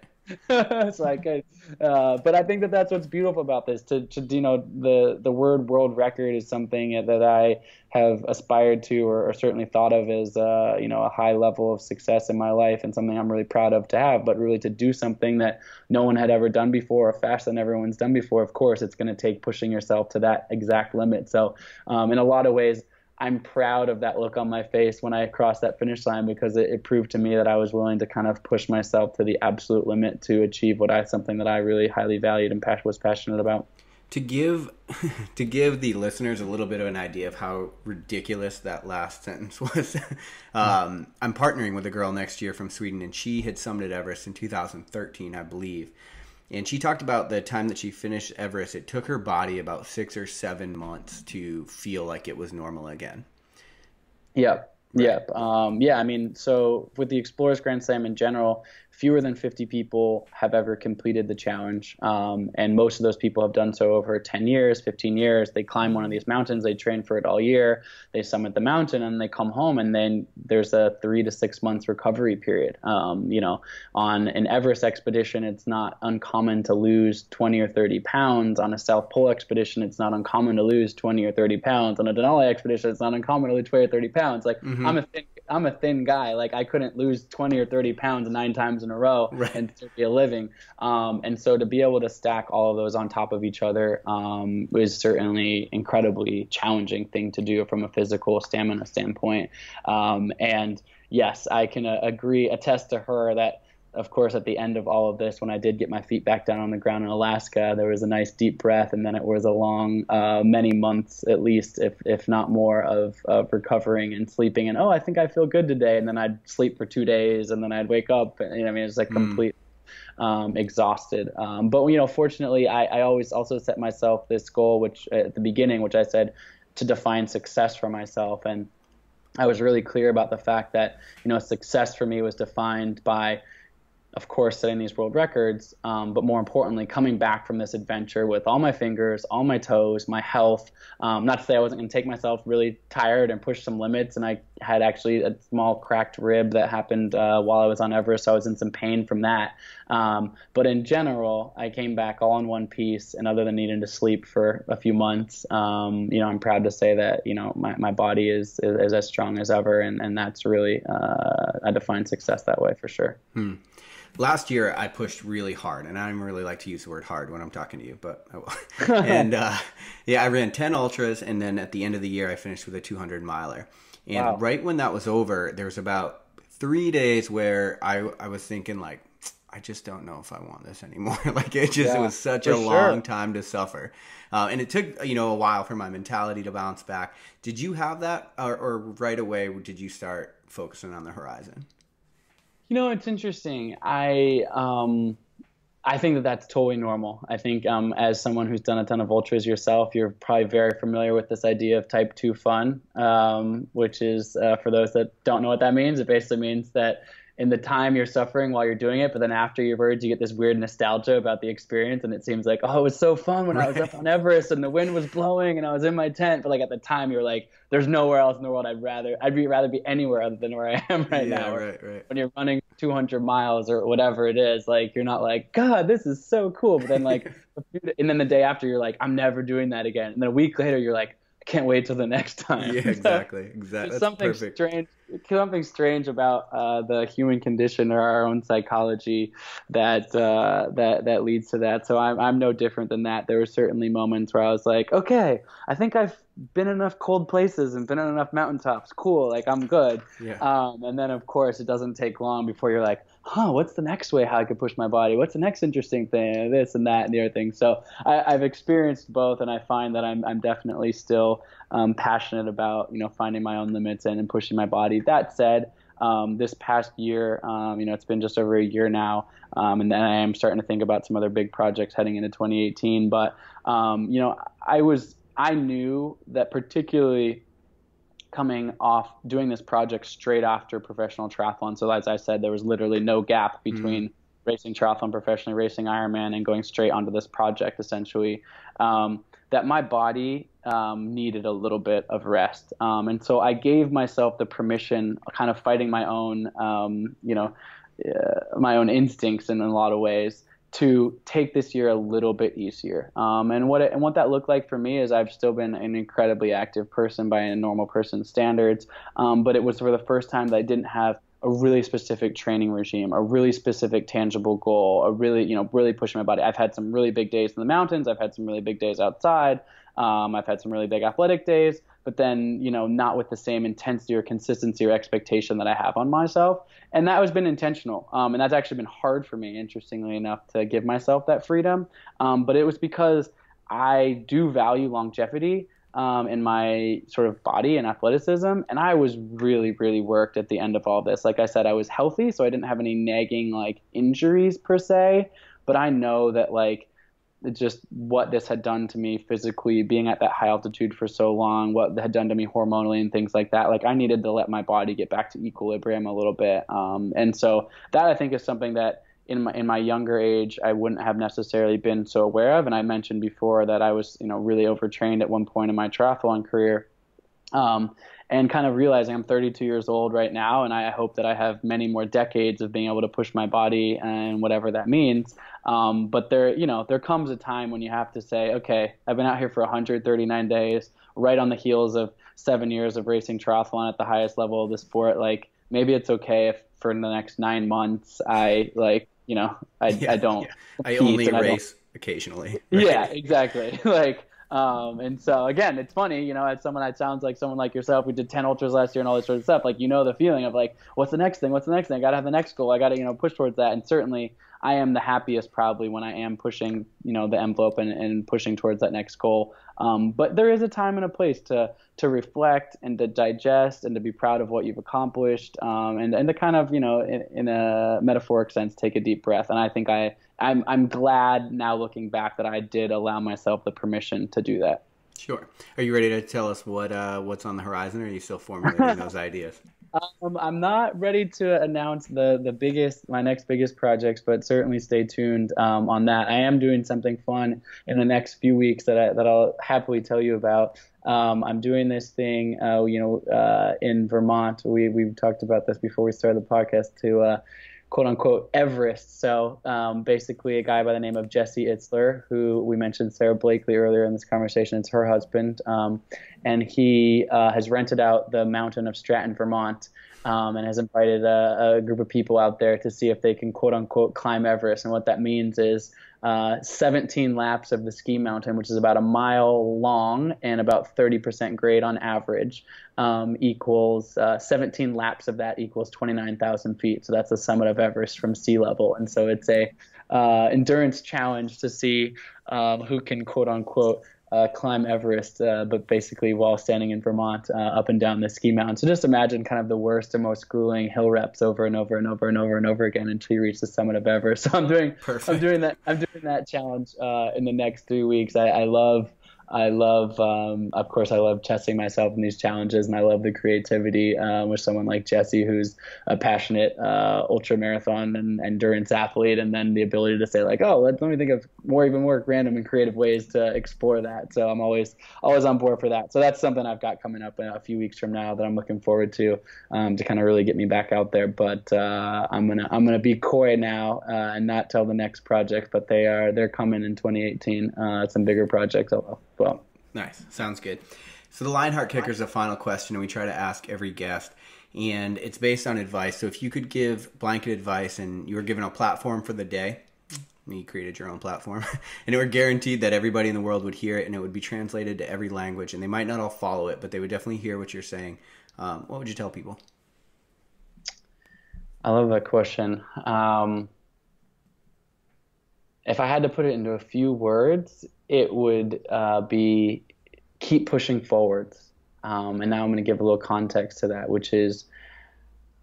So I could, but I think that that's what's beautiful about this. The word world record is something that I have aspired to, or certainly thought of as a high level of success in my life, and something I'm really proud of to have. But really to do something that no one had ever done before, or faster than everyone's done before, of course, it's going to take pushing yourself to that exact limit. So in a lot of ways, I'm proud of that look on my face when I crossed that finish line, because it proved to me that I was willing to kind of push myself to the absolute limit to achieve something that I really highly valued and was passionate about. To give the listeners a little bit of an idea of how ridiculous that last sentence was, I'm partnering with a girl next year from Sweden, and she had summited Everest in 2013, I believe. And she talked about the time that she finished Everest. It took her body about 6 or 7 months to feel like it was normal again. Yep. Yep. I mean, so with the Explorers Grand Slam in general, fewer than 50 people have ever completed the challenge. And most of those people have done so over 10 years, 15 years. They climb one of these mountains, they train for it all year, they summit the mountain, and they come home, and then there's a 3 to 6 months recovery period. On an Everest expedition, it's not uncommon to lose 20 or 30 pounds. On a South Pole expedition, it's not uncommon to lose 20 or 30 pounds. On a Denali expedition, it's not uncommon to lose 20 or 30 pounds. I'm a thin guy. I couldn't lose 20 or 30 pounds 9 times in a row and still be a living. And so to be able to stack all of those on top of each other was certainly incredibly challenging thing to do from a physical stamina standpoint. And yes, I can attest to her that, of course, at the end of all of this, when I did get my feet back down on the ground in Alaska, there was a nice deep breath, and then it was a long, many months at least, if not more, of recovering and sleeping. And I think I feel good today. And then I'd sleep for 2 days, and then I'd wake up. And, it was complete exhausted. But fortunately, I always also set myself this goal, which at the beginning, which I said to define success for myself, and I was really clear about the fact that success for me was defined by of course, setting these world records, but more importantly, coming back from this adventure with all my fingers, all my toes, my health. Not to say I wasn't going to take myself really tired and push some limits, and I had actually a small cracked rib that happened while I was on Everest, so I was in some pain from that. But in general, I came back all in one piece, and other than needing to sleep for a few months, I'm proud to say that, my body is as strong as ever, and that's really, I define success that way for sure. Last year, I pushed really hard, and I don't really like to use the word hard when I'm talking to you, but I will. And I ran 10 ultras, and then at the end of the year, I finished with a 200 miler. And Wow. right when that was over, there was about 3 days where I was thinking, like, I just don't know if I want this anymore. Like, it was such a long time to suffer. And it took, a while for my mentality to bounce back. Did you have that, or right away did you start focusing on the horizon? It's interesting. I think that that's totally normal. I think as someone who's done a ton of ultras yourself, you're probably very familiar with this idea of type 2 fun, which is, for those that don't know what that means, it basically means that in the time you're suffering while you're doing it, but then after you've heard, you get this weird nostalgia about the experience, and it seems like, oh, it was so fun when I was up on Everest and the wind was blowing and I was in my tent. But like at the time, you're like, there's nowhere else in the world I'd rather be anywhere other than where I am right now. Right. When you're running 200 miles or whatever it is, like you're not like, God, this is so cool. But then like, and then the day after, you're like, I'm never doing that again. And then a week later, you're like, I can't wait till the next time. Yeah, exactly. There's something strange about the human condition or our own psychology that leads to that. So I'm no different than that. There were certainly moments where I was like, okay, I think I've been in enough cold places and been on enough mountaintops. Cool, like I'm good. Yeah. And then of course it doesn't take long before you're like, what's the next way how I could push my body? What's the next interesting thing? This and that and the other thing. So I've experienced both, and I find that I'm definitely still passionate about finding my own limits and pushing my body. That said, this past year, it's been just over a year now, and then I am starting to think about some other big projects heading into 2018. But I knew that particularly coming off doing this project straight after professional triathlon. So as I said, there was literally no gap between racing triathlon professionally, racing Ironman, and going straight onto this project essentially, that my body needed a little bit of rest. And so I gave myself the permission, kind of fighting my own, my own instincts in a lot of ways, to take this year a little bit easier. And what that looked like for me is I've still been an incredibly active person by a normal person's standards, but it was for the first time that I didn't have a really specific training regime, a really specific tangible goal, a really, really pushing my body. I've had some really big days in the mountains. I've had some really big days outside. I've had some really big athletic days, but then, not with the same intensity or consistency or expectation that I have on myself. And that has been intentional. And that's actually been hard for me, interestingly enough, to give myself that freedom. But it was because I do value longevity in my sort of body and athleticism. And I was really, really worked at the end of all this. Like I said, I was healthy, so I didn't have any nagging like injuries per se. But I know that like just what this had done to me physically, being at that high altitude for so long, what it had done to me hormonally and things like that. Like I needed to let my body get back to equilibrium a little bit. And so that I think is something that in my younger age, I wouldn't have necessarily been so aware of. And I mentioned before that I was, really overtrained at one point in my triathlon career. And kind of realizing I'm 32 years old right now, and I hope that I have many more decades of being able to push my body and whatever that means. But there comes a time when you have to say, okay, I've been out here for 139 days, right on the heels of 7 years of racing triathlon at the highest level of the sport. Like maybe it's okay if for the next 9 months I don't. I only race occasionally. Right? Yeah, exactly. And so again, it's funny, as someone that sounds like someone like yourself, we did 10 ultras last year and all this sort of stuff. Like, the feeling of like, what's the next thing? What's the next thing? I got to have the next goal. I got to, push towards that. And certainly I am the happiest probably when I am pushing, the envelope and pushing towards that next goal. But there is a time and a place to reflect and to digest and to be proud of what you've accomplished. And to kind of, in a metaphoric sense, take a deep breath. And I think I'm glad now looking back that I did allow myself the permission to do that. Sure. Are you ready to tell us what's on the horizon, or are you still formulating those ideas? I'm not ready to announce my next biggest projects, but certainly stay tuned on that. I am doing something fun in the next few weeks that I'll happily tell you about. I'm doing this thing, in Vermont. We've talked about this before we started the podcast to quote unquote Everest. So basically, a guy by the name of Jesse Itzler, who we mentioned Sarah Blakely earlier in this conversation. It's her husband, and he has rented out the mountain of Stratton, Vermont. And has invited a group of people out there to see if they can quote unquote climb Everest. And what that means is 17 laps of the ski mountain, which is about a mile long and about 30% grade on average, equals 17 laps of that equals 29,000 feet. So that's the summit of Everest from sea level. And so it's a endurance challenge to see who can quote unquote climb Everest, but basically while standing in Vermont, up and down the ski mountain. So just imagine kind of the worst and most grueling hill reps over and over and over and over and over again until you reach the summit of Everest. So I'm doing that challenge in the next 3 weeks. I love, of course, I love testing myself in these challenges, and I love the creativity with someone like Jesse, who's a passionate ultra marathon and endurance athlete, and then the ability to say like, oh, let me think of even more random and creative ways to explore that. So I'm always on board for that. So that's something I've got coming up in a few weeks from now that I'm looking forward to kind of really get me back out there. But I'm gonna be coy now and not tell the next project, but they're coming in 2018. Some bigger projects. Well, nice. Sounds good. So the Lionheart Kicker is a final question, and we try to ask every guest, and it's based on advice. So if you could give blanket advice and you were given a platform for the day, you created your own platform, and it were guaranteed that everybody in the world would hear it, and it would be translated to every language, and they might not all follow it, but they would definitely hear what you're saying. What would you tell people? I love that question. If I had to put it into a few words, it would be keep pushing forwards. And now I'm going to give a little context to that, which is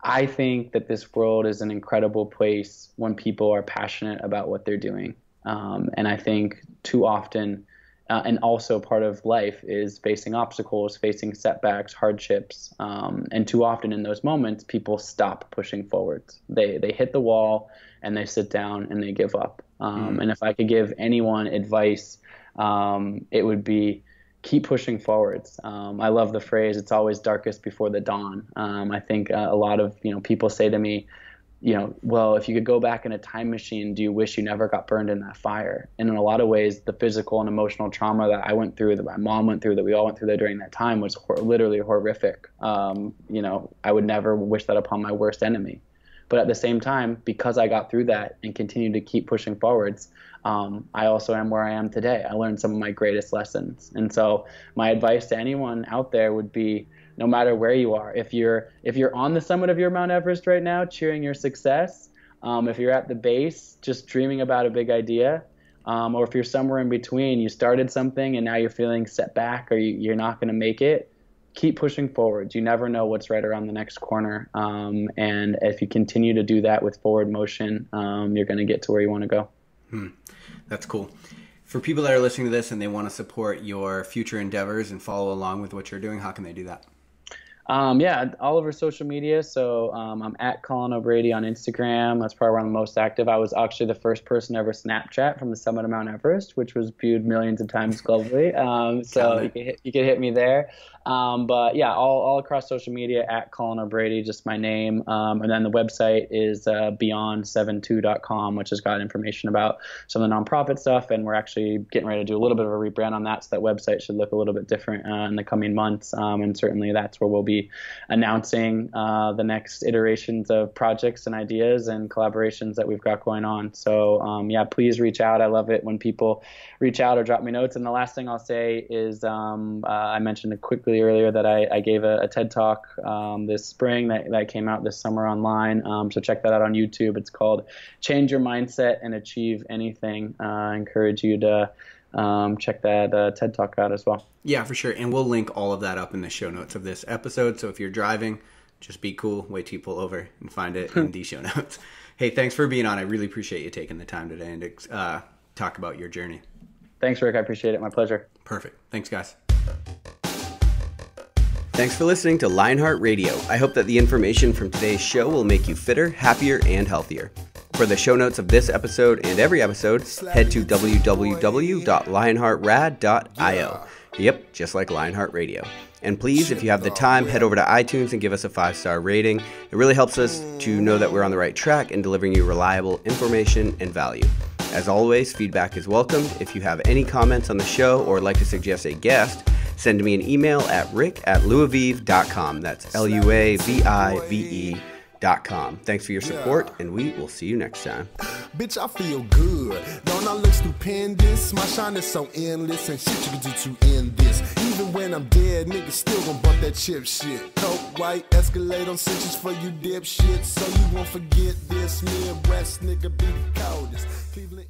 I think that this world is an incredible place when people are passionate about what they're doing. And I think too often, and also part of life is facing obstacles, facing setbacks, hardships. And too often in those moments, people stop pushing forwards. They hit the wall and they sit down and they give up. And if I could give anyone advice, it would be keep pushing forwards. I love the phrase, it's always darkest before the dawn. I think a lot of people say to me, well, if you could go back in a time machine, do you wish you never got burned in that fire? And in a lot of ways, the physical and emotional trauma that I went through, that my mom went through, that we all went through there during that time was literally horrific. I would never wish that upon my worst enemy. But at the same time, because I got through that and continued to keep pushing forwards, I also am where I am today. I learned some of my greatest lessons. And so my advice to anyone out there would be, no matter where you are, if you're on the summit of your Mount Everest right now, cheering your success, if you're at the base, just dreaming about a big idea, or if you're somewhere in between, you started something and now you're feeling set back or you're not going to make it, keep pushing forward. You never know what's right around the next corner. And if you continue to do that with forward motion, you're going to get to where you want to go. That's cool. For people that are listening to this and they want to support your future endeavors and follow along with what you're doing, how can they do that? All over social media. So I'm at Colin O'Brady on Instagram. That's probably where I'm most active. I was actually the first person to ever Snapchat from the summit of Mount Everest, which was viewed millions of times globally. So you can hit me there. But yeah, all across social media at Colin O'Brady, just my name. And then the website is beyond72.com, which has got information about some of the nonprofit stuff. And we're actually getting ready to do a little bit of a rebrand on that. So that website should look a little bit different in the coming months. And certainly that's where we'll be announcing the next iterations of projects and ideas and collaborations that we've got going on. So please reach out. I love it when people reach out or drop me notes. And the last thing I'll say is I mentioned it quickly earlier that I gave a TED Talk this spring that came out this summer online. So check that out on YouTube. It's called Change Your Mindset and Achieve Anything. I encourage you to check that TED Talk out as well. Yeah, for sure. And we'll link all of that up in the show notes of this episode. So if you're driving, just be cool. Wait till you pull over and find it in the show notes. Hey, thanks for being on. I really appreciate you taking the time today and to talk about your journey. Thanks, Rick. I appreciate it. My pleasure. Perfect. Thanks, guys. Thanks for listening to Lionheart Radio. I hope that the information from today's show will make you fitter, happier, and healthier. For the show notes of this episode and every episode, head to www.lionheartrad.io. Yep, just like Lionheart Radio. And please, if you have the time, head over to iTunes and give us a 5-star rating. It really helps us to know that we're on the right track in delivering you reliable information and value. As always, feedback is welcomed. If you have any comments on the show or would like to suggest a guest, send me an email at rick@luavive.com. That's LUAVIVE.com. Thanks for your support, and we will see you next time. Bitch, I feel good. Don't I look stupendous? My shine is so endless, and shit you can do to end this. Even when I'm dead, niggas still gon' bump that chip shit. Coke, white, Escalade on cinches for you dipshit. So you won't forget this. Midwest nigga be the coldest. Cleveland.